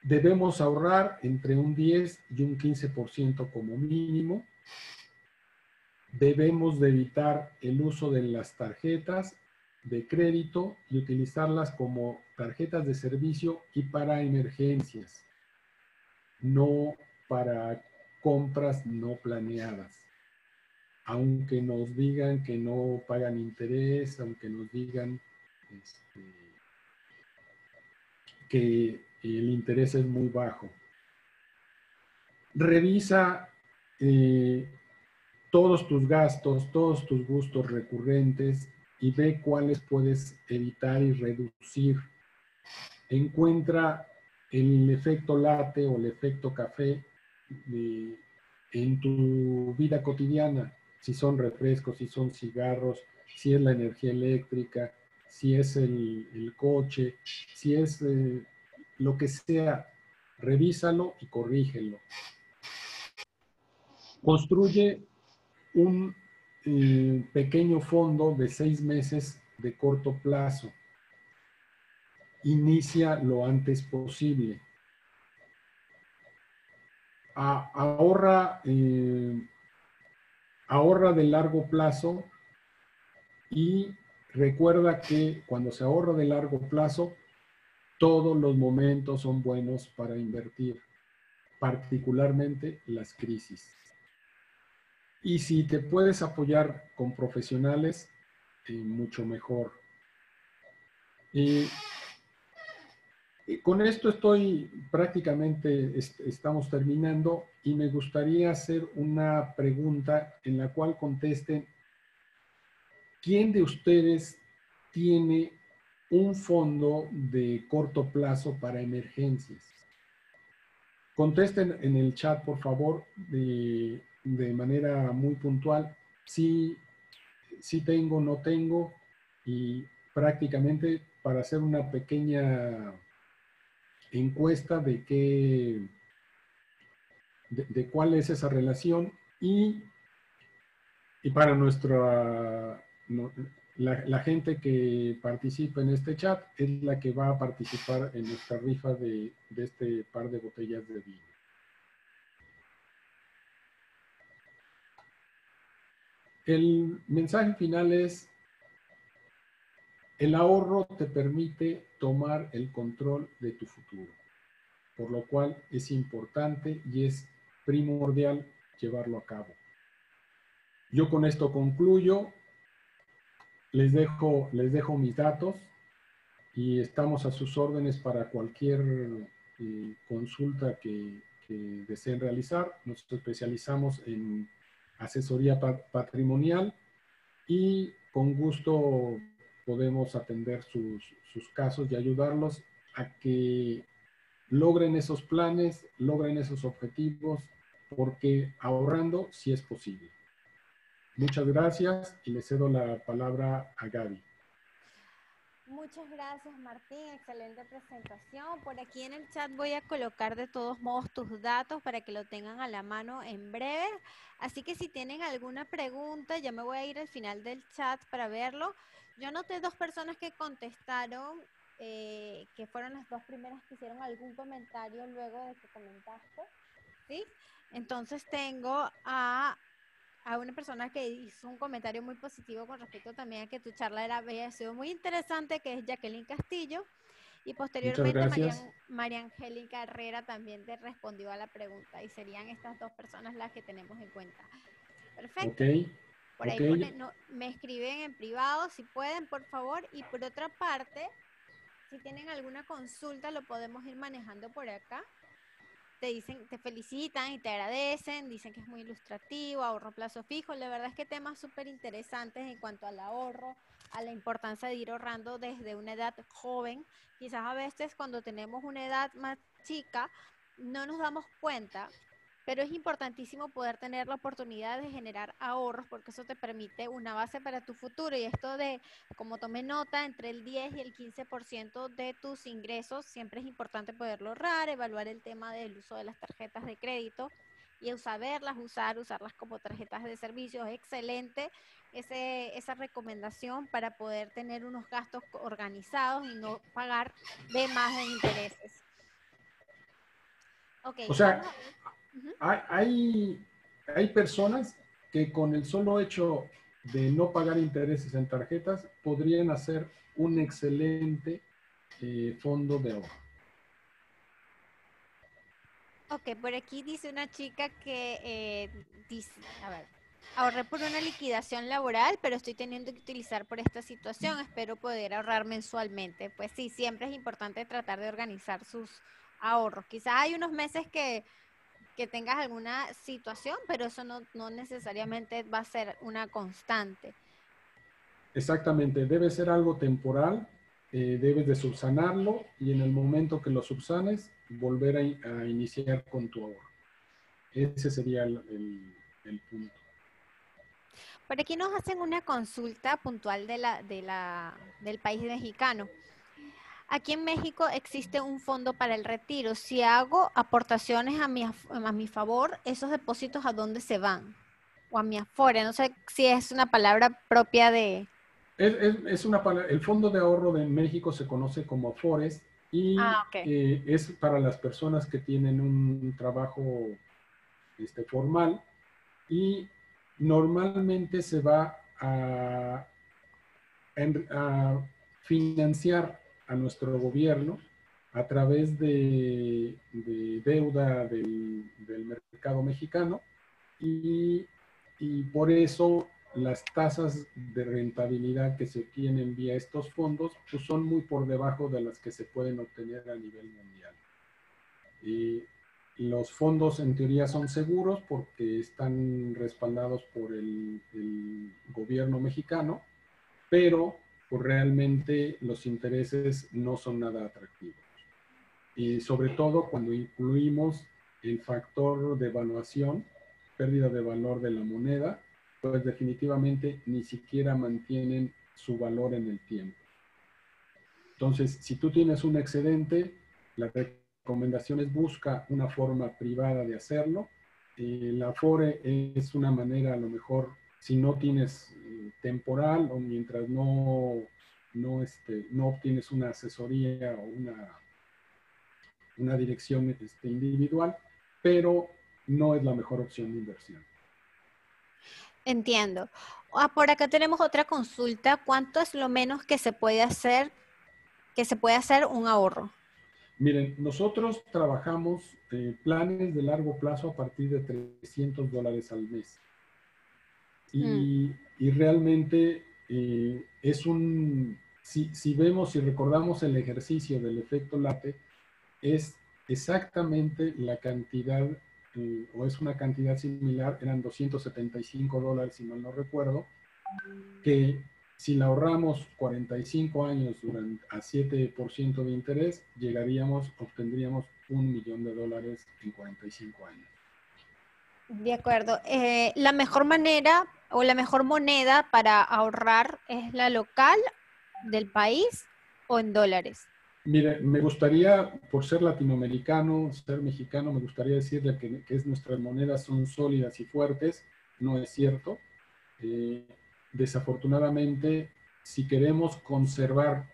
Debemos ahorrar entre un 10 y un 15% como mínimo. Debemos de evitar el uso de las tarjetas de crédito y utilizarlas como tarjetas de servicio y para emergencias, no para compras no planeadas. Aunque nos digan que no pagan interés, aunque nos digan que el interés es muy bajo. Revisa todos tus gastos, todos tus gustos recurrentes y ve cuáles puedes evitar y reducir. Encuentra el efecto latte o el efecto café en tu vida cotidiana, si son refrescos, si son cigarros, si es la energía eléctrica, si es el coche, si es lo que sea, revísalo y corrígelo. Construye un pequeño fondo de 6 meses de corto plazo. Inicia lo antes posible. Ahorra de largo plazo y recuerda que cuando se ahorra de largo plazo, todos los momentos son buenos para invertir, particularmente las crisis. Y si te puedes apoyar con profesionales, mucho mejor. Con esto prácticamente estamos terminando y me gustaría hacer una pregunta en la cual contesten, ¿quién de ustedes tiene un fondo de corto plazo para emergencias? Contesten en el chat, por favor, de manera muy puntual. Sí, sí tengo, no tengo, y prácticamente para hacer una pequeña encuesta de cuál es esa relación y para la gente que participa en este chat es la que va a participar en nuestra rifa de este par de botellas de vino. El mensaje final es: el ahorro te permite tomar el control de tu futuro, por lo cual es importante y es primordial llevarlo a cabo. Yo con esto concluyo, les dejo mis datos y estamos a sus órdenes para cualquier consulta que deseen realizar. Nos especializamos en asesoría patrimonial y con gusto podemos atender sus casos y ayudarlos a que logren esos planes, logren esos objetivos, porque ahorrando sí es posible. Muchas gracias y le cedo la palabra a Gaby. Muchas gracias, Martín. Excelente presentación. Por aquí en el chat voy a colocar de todos modos tus datos para que lo tengan a la mano en breve. Así que si tienen alguna pregunta, ya me voy a ir al final del chat para verlo. Yo anoté 2 personas que contestaron, que fueron las 2 primeras que hicieron algún comentario luego de que comentaste, ¿sí? Entonces tengo a una persona que hizo un comentario muy positivo con respecto también a que tu charla había sido muy interesante, que es Jacqueline Castillo, y posteriormente María Angélica Herrera también te respondió a la pregunta, y serían estas 2 personas las que tenemos en cuenta. Perfecto. Okay. Por ahí me escriben en privado si pueden, por favor, y por otra parte, si tienen alguna consulta lo podemos ir manejando por acá. Te dicen, te felicitan y te agradecen, dicen que es muy ilustrativo, ahorro plazo fijo. La verdad es que temas súper interesantes en cuanto al ahorro, a la importancia de ir ahorrando desde una edad joven. Quizás a veces cuando tenemos una edad más chica no nos damos cuenta, pero es importantísimo poder tener la oportunidad de generar ahorros porque eso te permite una base para tu futuro. Y esto de, como tomé nota, entre el 10 y el 15% de tus ingresos, siempre es importante poderlo ahorrar, evaluar el tema del uso de las tarjetas de crédito y saberlas usarlas como tarjetas de servicio. Es excelente esa recomendación para poder tener unos gastos organizados y no pagar de más en intereses. Okay, o sea, hay personas que con el solo hecho de no pagar intereses en tarjetas podrían hacer un excelente fondo de ahorro. Ok, por aquí dice una chica que dice, a ver, ahorré por una liquidación laboral, pero estoy teniendo que utilizar por esta situación, espero poder ahorrar mensualmente. Pues sí, siempre es importante tratar de organizar sus ahorros. Quizás hay unos meses que tengas alguna situación, pero eso no necesariamente va a ser una constante. Exactamente, debe ser algo temporal, debes de subsanarlo y en el momento que lo subsanes, volver a iniciar con tu ahorro. Ese sería el punto. Por aquí nos hacen una consulta puntual del país mexicano. Aquí en México existe un fondo para el retiro. Si hago aportaciones a mi favor, ¿esos depósitos a dónde se van? O a mi afore, no sé si es una palabra propia de... Es una palabra, el Fondo de Ahorro de México se conoce como Afores y okay. es para las personas que tienen un trabajo formal y normalmente se va a financiar a nuestro gobierno a través de deuda del mercado mexicano y por eso las tasas de rentabilidad que se obtienen vía estos fondos pues son muy por debajo de las que se pueden obtener a nivel mundial. Y los fondos en teoría son seguros porque están respaldados por el gobierno mexicano, pero pues realmente los intereses no son nada atractivos. Y sobre todo cuando incluimos el factor de evaluación, pérdida de valor de la moneda, pues definitivamente ni siquiera mantienen su valor en el tiempo. Entonces, si tú tienes un excedente, la recomendación es busca una forma privada de hacerlo. La Afore es una manera, a lo mejor, si no tienes temporal o mientras no obtienes una asesoría o una dirección individual, pero no es la mejor opción de inversión. Entiendo. Por acá tenemos otra consulta. ¿Cuánto es lo menos que se puede hacer un ahorro? Miren, nosotros trabajamos planes de largo plazo a partir de $300 al mes. Y realmente es si vemos y recordamos el ejercicio del efecto Late, es exactamente la cantidad, o es una cantidad similar, eran $275, si mal no recuerdo, que si la ahorramos 45 años a 7% de interés, obtendríamos $1 millón en 45 años. De acuerdo. ¿La mejor manera o la mejor moneda para ahorrar es la local del país o en dólares? Mire, me gustaría, por ser latinoamericano, ser mexicano, me gustaría decirle que nuestras monedas son sólidas y fuertes. No es cierto. Desafortunadamente, si queremos conservar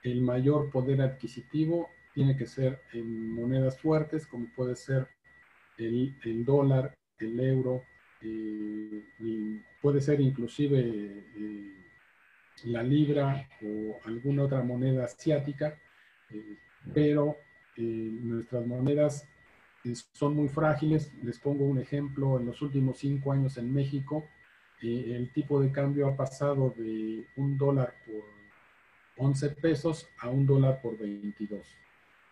el mayor poder adquisitivo, tiene que ser en monedas fuertes, como puede ser el dólar, el euro, y puede ser inclusive la libra o alguna otra moneda asiática, pero nuestras monedas son muy frágiles. Les pongo un ejemplo: en los últimos 5 años en México, el tipo de cambio ha pasado de $1 por 11 pesos a $1 por 22.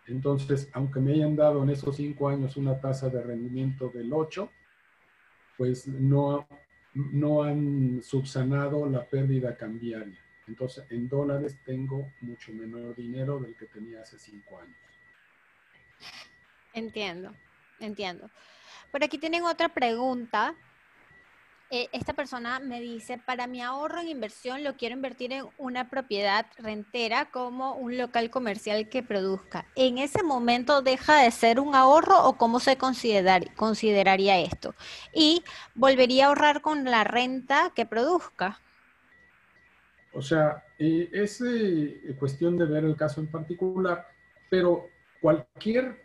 Entonces, aunque me hayan dado en esos 5 años una tasa de rendimiento del 8, pues no han subsanado la pérdida cambiaria. Entonces, en dólares tengo mucho menor dinero del que tenía hace 5 años. Entiendo. Por aquí tienen otra pregunta. Esta persona me dice: para mi ahorro en inversión lo quiero invertir en una propiedad rentera como un local comercial que produzca. ¿En ese momento deja de ser un ahorro o cómo se consideraría esto? ¿Y volvería a ahorrar con la renta que produzca? O sea, es cuestión de ver el caso en particular, pero cualquier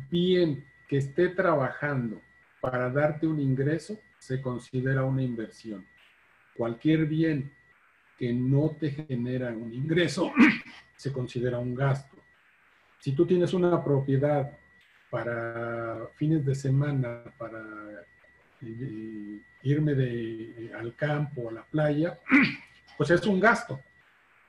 bien que esté trabajando para darte un ingreso se considera una inversión. Cualquier bien que no te genera un ingreso se considera un gasto. Si tú tienes una propiedad para fines de semana, para irme al campo, a la playa, pues es un gasto.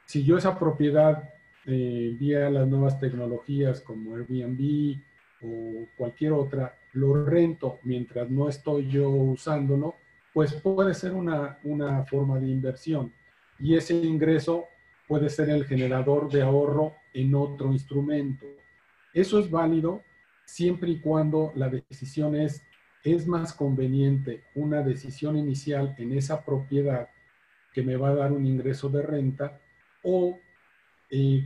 Si yo esa propiedad, vía las nuevas tecnologías como Airbnb o cualquier otra, lo rento mientras no estoy yo usándolo, pues puede ser una forma de inversión. Y ese ingreso puede ser el generador de ahorro en otro instrumento. Eso es válido siempre y cuando la decisión es más conveniente una decisión inicial en esa propiedad que me va a dar un ingreso de renta, o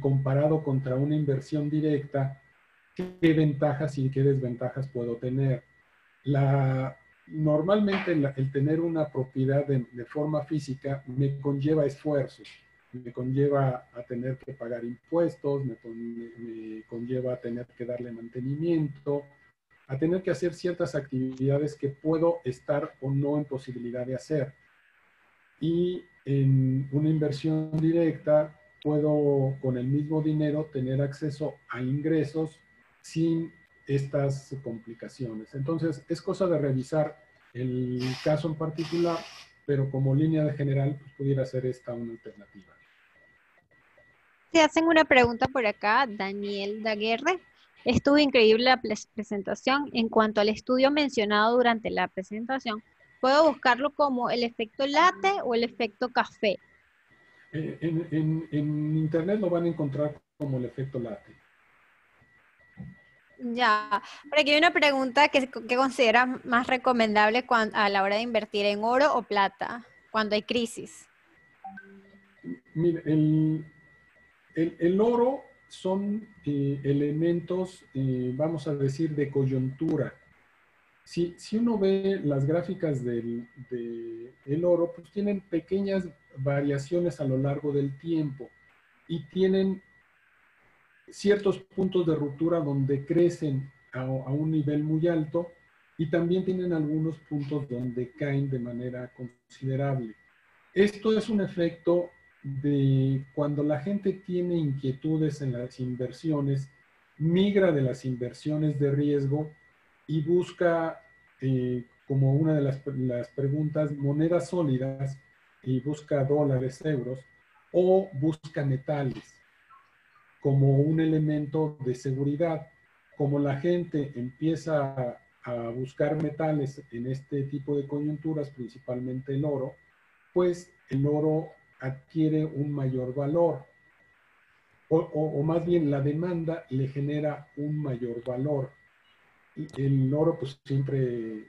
comparado contra una inversión directa, qué ventajas y qué desventajas puedo tener. Normalmente el tener una propiedad de forma física me conlleva esfuerzos, me conlleva a tener que pagar impuestos, me conlleva a tener que darle mantenimiento, a tener que hacer ciertas actividades que puedo estar o no en posibilidad de hacer. Y en una inversión directa puedo con el mismo dinero tener acceso a ingresos sin estas complicaciones. Entonces es cosa de revisar el caso en particular, pero como línea de general, pues pudiera ser esta una alternativa. Se hacen una pregunta por acá, Daniel Daguerre. Estuvo increíble la presentación. En cuanto al estudio mencionado durante la presentación, ¿puedo buscarlo como el efecto latte o el efecto café? En internet lo van a encontrar como el efecto latte. Ya, por aquí hay una pregunta que consideras más recomendable a la hora de invertir en oro o plata cuando hay crisis. Mire, el oro son elementos, vamos a decir, de coyuntura. Si uno ve las gráficas del oro, pues tienen pequeñas variaciones a lo largo del tiempo y tienen ciertos puntos de ruptura donde crecen a un nivel muy alto y también tienen algunos puntos donde caen de manera considerable. Esto es un efecto de cuando la gente tiene inquietudes en las inversiones, migra de las inversiones de riesgo y busca, como una de las preguntas, monedas sólidas y busca dólares, euros, o busca metales como un elemento de seguridad. Como la gente empieza a buscar metales en este tipo de coyunturas, principalmente el oro, pues el oro adquiere un mayor valor. O más bien la demanda le genera un mayor valor. El oro pues siempre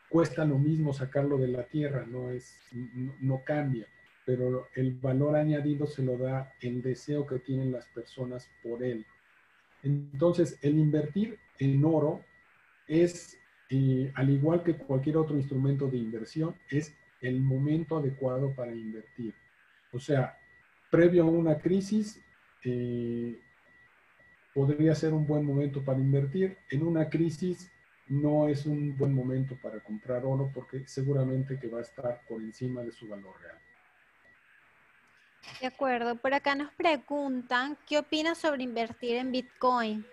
cuesta lo mismo sacarlo de la tierra, no cambia, pero el valor añadido se lo da el deseo que tienen las personas por él. Entonces, el invertir en oro es, al igual que cualquier otro instrumento de inversión, es el momento adecuado para invertir. O sea, previo a una crisis, podría ser un buen momento para invertir. En una crisis no es un buen momento para comprar oro porque seguramente que va a estar por encima de su valor real. De acuerdo, por acá nos preguntan, ¿qué opinas sobre invertir en Bitcoin?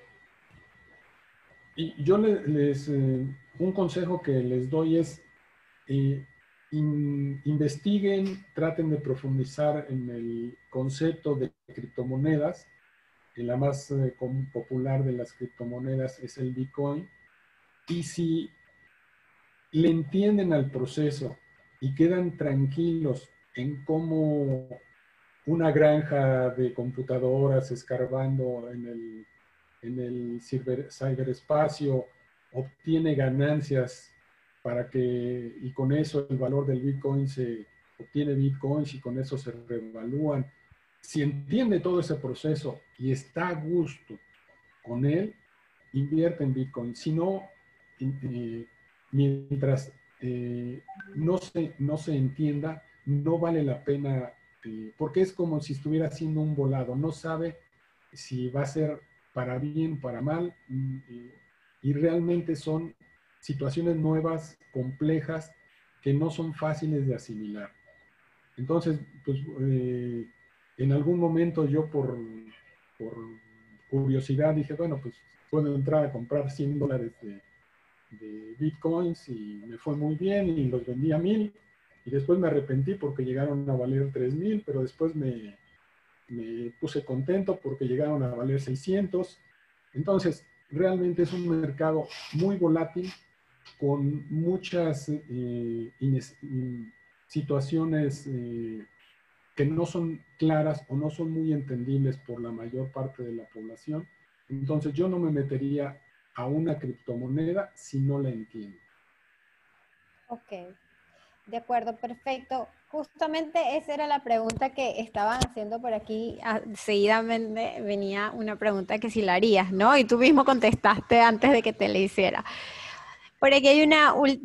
Y yo un consejo que les doy es investiguen, traten de profundizar en el concepto de criptomonedas. La más popular de las criptomonedas es el Bitcoin. Y si le entienden al proceso y quedan tranquilos en cómo una granja de computadoras escarbando en el ciberespacio obtiene ganancias para que, y con eso el valor del Bitcoin se obtiene Bitcoins y con eso se revalúan. Si entiende todo ese proceso y está a gusto con él, invierte en Bitcoin. Si no, mientras no se entienda, no vale la pena, porque es como si estuviera haciendo un volado, no sabe si va a ser para bien, para mal, y realmente son situaciones nuevas, complejas, que no son fáciles de asimilar. Entonces, pues, en algún momento yo por curiosidad dije, bueno, pues puedo entrar a comprar $100 de Bitcoins y me fue muy bien y los vendí a 1,000 y después me arrepentí porque llegaron a valer 3,000, pero después me puse contento porque llegaron a valer 600. Entonces, realmente es un mercado muy volátil con muchas situaciones que no son claras o no son muy entendibles por la mayor parte de la población. Entonces yo no me metería a una criptomoneda si no la entiendo. Ok, de acuerdo, perfecto. Justamente esa era la pregunta que estaban haciendo por aquí. Seguidamente venía una pregunta que si la harías, ¿no? Y tú mismo contestaste antes de que te la hiciera. Por aquí hay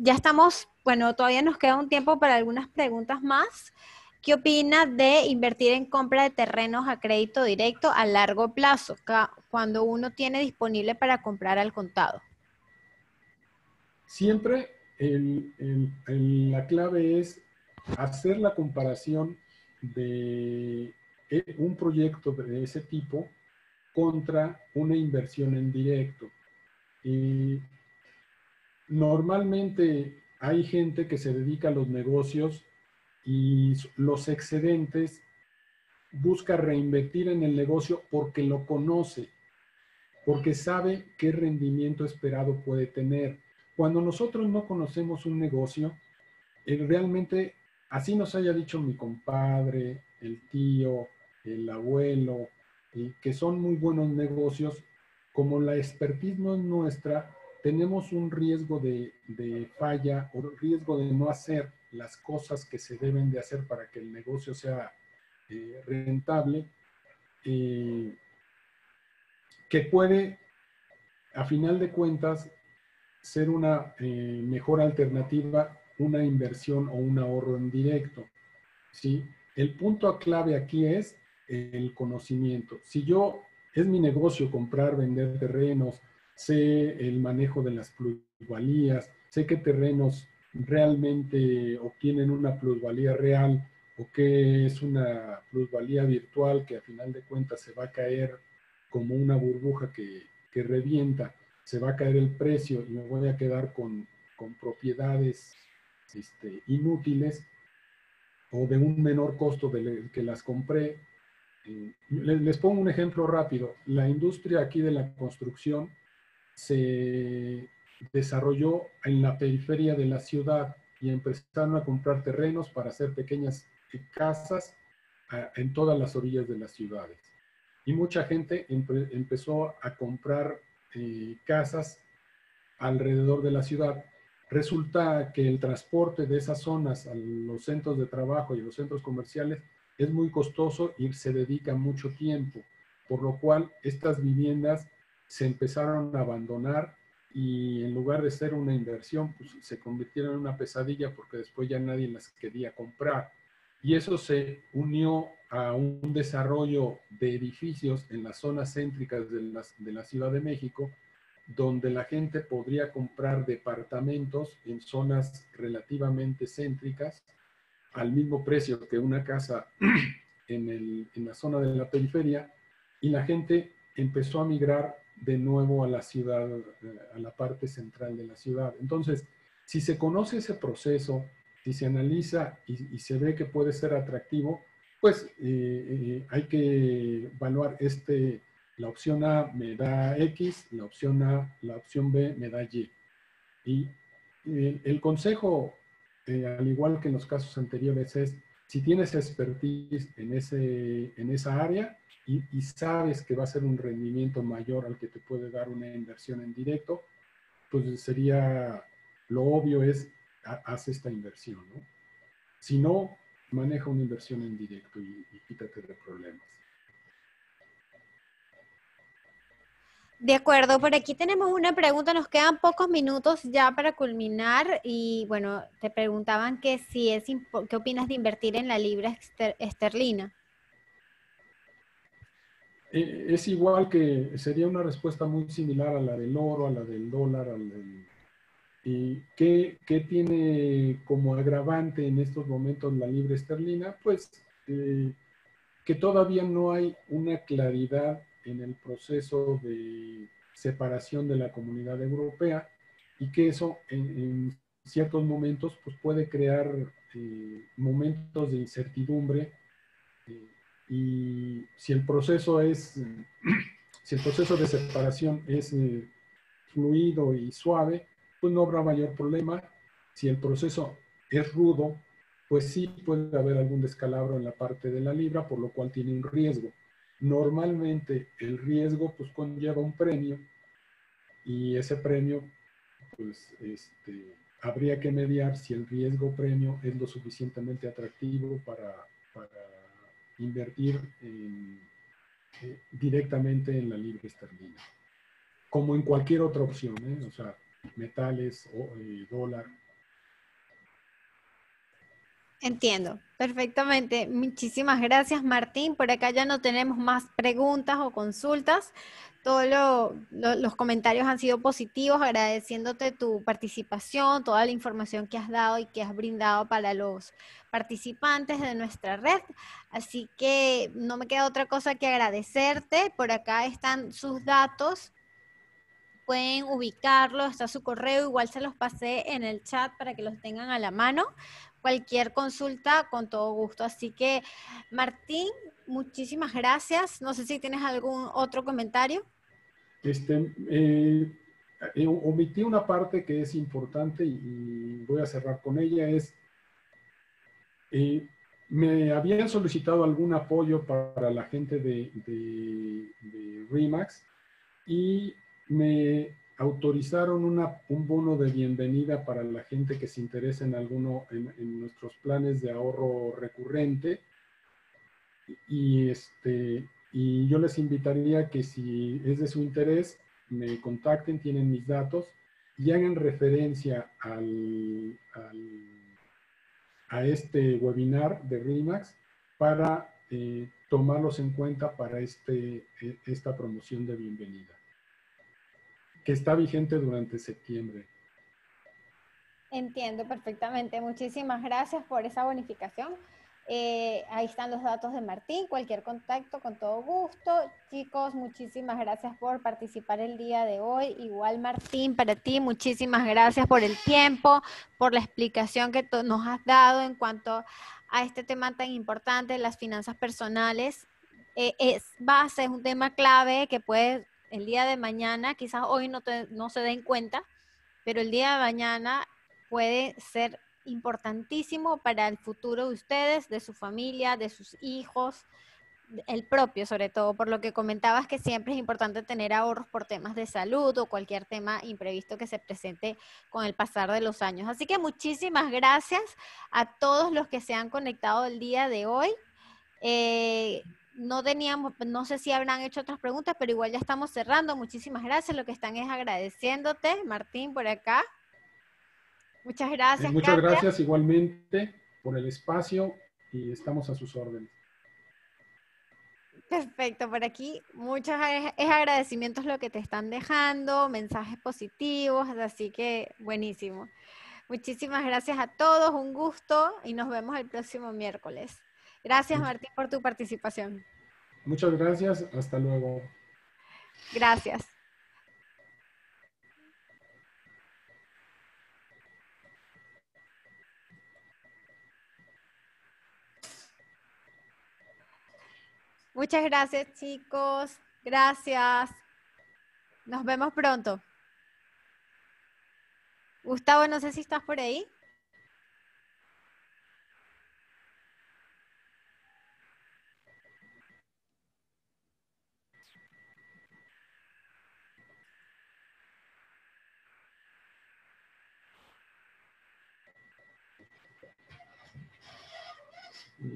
ya estamos, bueno, todavía nos queda un tiempo para algunas preguntas más. ¿Qué opinas de invertir en compra de terrenos a crédito directo a largo plazo, cuando uno tiene disponible para comprar al contado? Siempre la clave es hacer la comparación de un proyecto de ese tipo contra una inversión en directo. Y normalmente hay gente que se dedica a los negocios y los excedentes busca reinvertir en el negocio porque lo conoce, porque sabe qué rendimiento esperado puede tener. Cuando nosotros no conocemos un negocio, realmente, así nos haya dicho mi compadre, el tío, el abuelo, que son muy buenos negocios, como la expertise no es nuestra, tenemos un riesgo de falla o riesgo de no hacer las cosas que se deben de hacer para que el negocio sea rentable, que puede, a final de cuentas, ser una mejor alternativa, una inversión o un ahorro en directo, ¿sí? El punto clave aquí es el conocimiento. Si yo, es mi negocio comprar, vender terrenos, sé el manejo de las plusvalías, sé qué terrenos realmente obtienen una plusvalía real o qué es una plusvalía virtual que a final de cuentas se va a caer como una burbuja que revienta, se va a caer el precio y me voy a quedar con propiedades inútiles o de un menor costo del que las compré. Les pongo un ejemplo rápido. La industria aquí de la construcción se desarrolló en la periferia de la ciudad y empezaron a comprar terrenos para hacer pequeñas casas en todas las orillas de las ciudades. Y mucha gente empezó a comprar casas alrededor de la ciudad. Resulta que el transporte de esas zonas a los centros de trabajo y a los centros comerciales es muy costoso y se dedica mucho tiempo, por lo cual estas viviendas se empezaron a abandonar y en lugar de ser una inversión, pues se convirtieron en una pesadilla porque después ya nadie las quería comprar. Y eso se unió a un desarrollo de edificios en las zonas céntricas de la Ciudad de México, donde la gente podría comprar departamentos en zonas relativamente céntricas al mismo precio que una casa en la zona de la periferia, y la gente empezó a migrar de nuevo a la ciudad, a la parte central de la ciudad. Entonces, si se conoce ese proceso, si se analiza y se ve que puede ser atractivo, pues hay que evaluar la opción A me da X, la opción B me da Y. Y el consejo, al igual que en los casos anteriores, es si tienes expertise en esa área y sabes que va a ser un rendimiento mayor al que te puede dar una inversión en directo, pues sería, lo obvio es, haz esta inversión, ¿no? Si no, maneja una inversión en directo y quítate de problemas. De acuerdo, por aquí tenemos una pregunta, nos quedan pocos minutos ya para culminar y bueno, te preguntaban que si ¿qué opinas de invertir en la libra esterlina? Es igual que sería una respuesta muy similar a la del oro, a la del dólar, ¿y qué tiene como agravante en estos momentos la libra esterlina? Pues que todavía no hay una claridad en el proceso de separación de la comunidad europea y que eso en ciertos momentos pues puede crear momentos de incertidumbre y si el proceso si el proceso de separación es fluido y suave, pues no habrá mayor problema. Si el proceso es rudo, pues sí puede haber algún descalabro en la parte de la libra, por lo cual tiene un riesgo. Normalmente el riesgo pues conlleva un premio y ese premio pues habría que mediar si el riesgo premio es lo suficientemente atractivo para invertir directamente en la libra esterlina, como en cualquier otra opción, o sea, metales o dólar. Entiendo, perfectamente. Muchísimas gracias, Martín. Por acá ya no tenemos más preguntas o consultas. Todos los comentarios han sido positivos, agradeciéndote tu participación, toda la información que has dado y que has brindado para los participantes de nuestra red. Así que no me queda otra cosa que agradecerte. Por acá están sus datos pueden ubicarlo, está su correo, igual se los pasé en el chat para que los tengan a la mano. Cualquier consulta, con todo gusto. Así que, Martín, muchísimas gracias. No sé si tienes algún otro comentario. Omití una parte que es importante y voy a cerrar con ella, me habían solicitado algún apoyo para la gente de RE/MAX y me autorizaron un bono de bienvenida para la gente que se interese en nuestros planes de ahorro recurrente. Y yo les invitaría que si es de su interés, me contacten, tienen mis datos y hagan referencia a este webinar de RE/MAX para tomarlos en cuenta para esta promoción de bienvenida, que está vigente durante septiembre. Entiendo perfectamente. Muchísimas gracias por esa bonificación. Ahí están los datos de Martín. Cualquier contacto, con todo gusto. Chicos, muchísimas gracias por participar el día de hoy. Igual, Martín, para ti, muchísimas gracias por el tiempo, por la explicación que nos has dado en cuanto a este tema tan importante, las finanzas personales. Es un tema clave que puede el día de mañana, quizás hoy no se den cuenta, pero el día de mañana puede ser importantísimo para el futuro de ustedes, de su familia, de sus hijos, el propio sobre todo, por lo que comentabas que siempre es importante tener ahorros por temas de salud o cualquier tema imprevisto que se presente con el pasar de los años. Así que muchísimas gracias a todos los que se han conectado el día de hoy. No sé si habrán hecho otras preguntas, pero igual ya estamos cerrando. Muchísimas gracias. Lo que están es agradeciéndote, Martín, por acá. Muchas gracias, muchas Katia. gracias igualmente por el espacio y estamos a sus órdenes. Perfecto, por aquí muchos agradecimientos lo que te están dejando, mensajes positivos, así que buenísimo. Muchísimas gracias a todos, un gusto y nos vemos el próximo miércoles. Gracias, Martín, por tu participación. Muchas gracias, hasta luego. Gracias. Muchas gracias, chicos. Gracias. Nos vemos pronto. Gustavo, no sé si estás por ahí.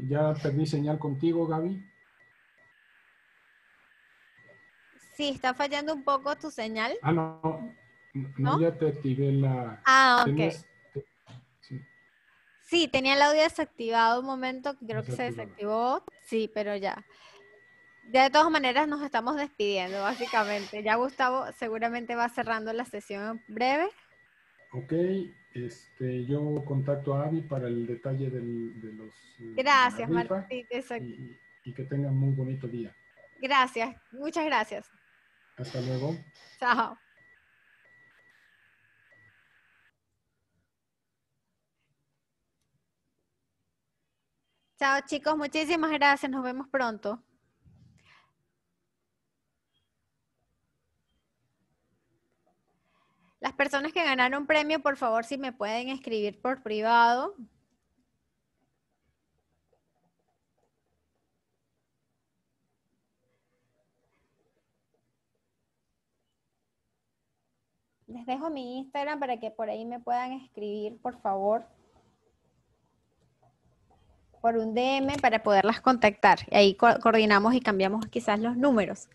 Ya perdí señal contigo, Gaby. Sí, está fallando un poco tu señal. Ah, no, ya te activé la... Ah, ok. Sí. Sí, tenía el audio desactivado un momento, creo que se desactivó. Sí, pero ya. Ya de todas maneras nos estamos despidiendo, básicamente. Ya Gustavo seguramente va cerrando la sesión en breve. Ok, yo contacto a Abby para el detalle de los... Gracias, de la rifa Martín. y que tengan muy bonito día. Gracias, muchas gracias. Hasta luego. Chao. Chao, chicos, muchísimas gracias. Nos vemos pronto. Las personas que ganaron premio, por favor, si me pueden escribir por privado. Les dejo mi Instagram para que por ahí me puedan escribir, por favor, por un DM para poderlas contactar. Y ahí coordinamos y cambiamos quizás los números.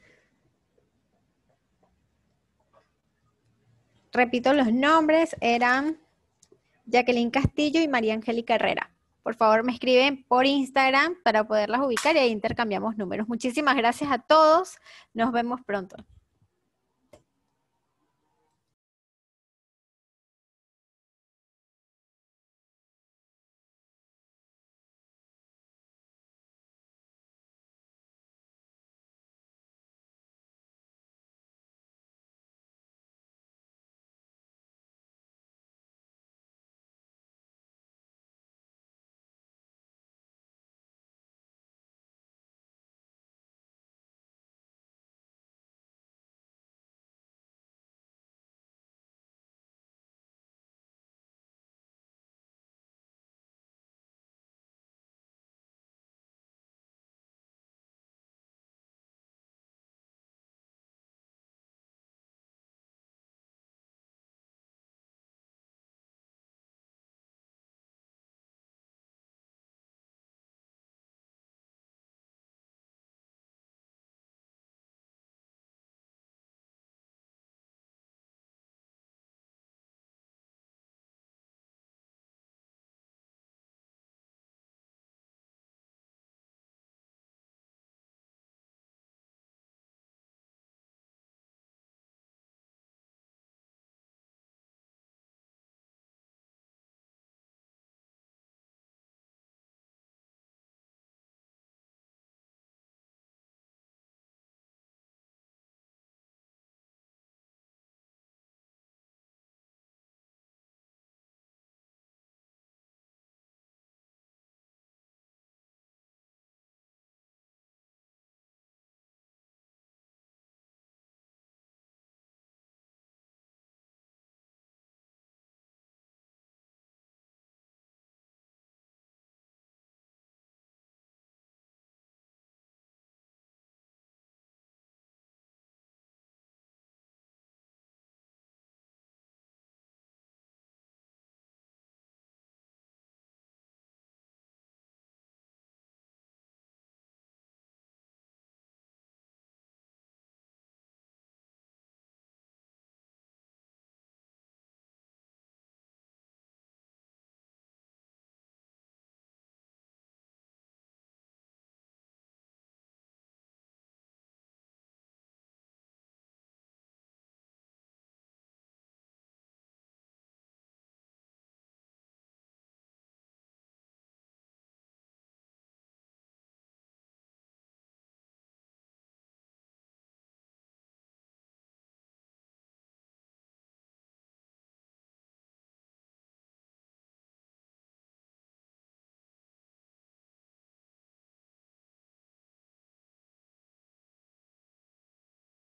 Repito, los nombres eran Jacqueline Castillo y María Angélica Herrera. Por favor, me escriben por Instagram para poderlas ubicar y ahí intercambiamos números. Muchísimas gracias a todos. Nos vemos pronto.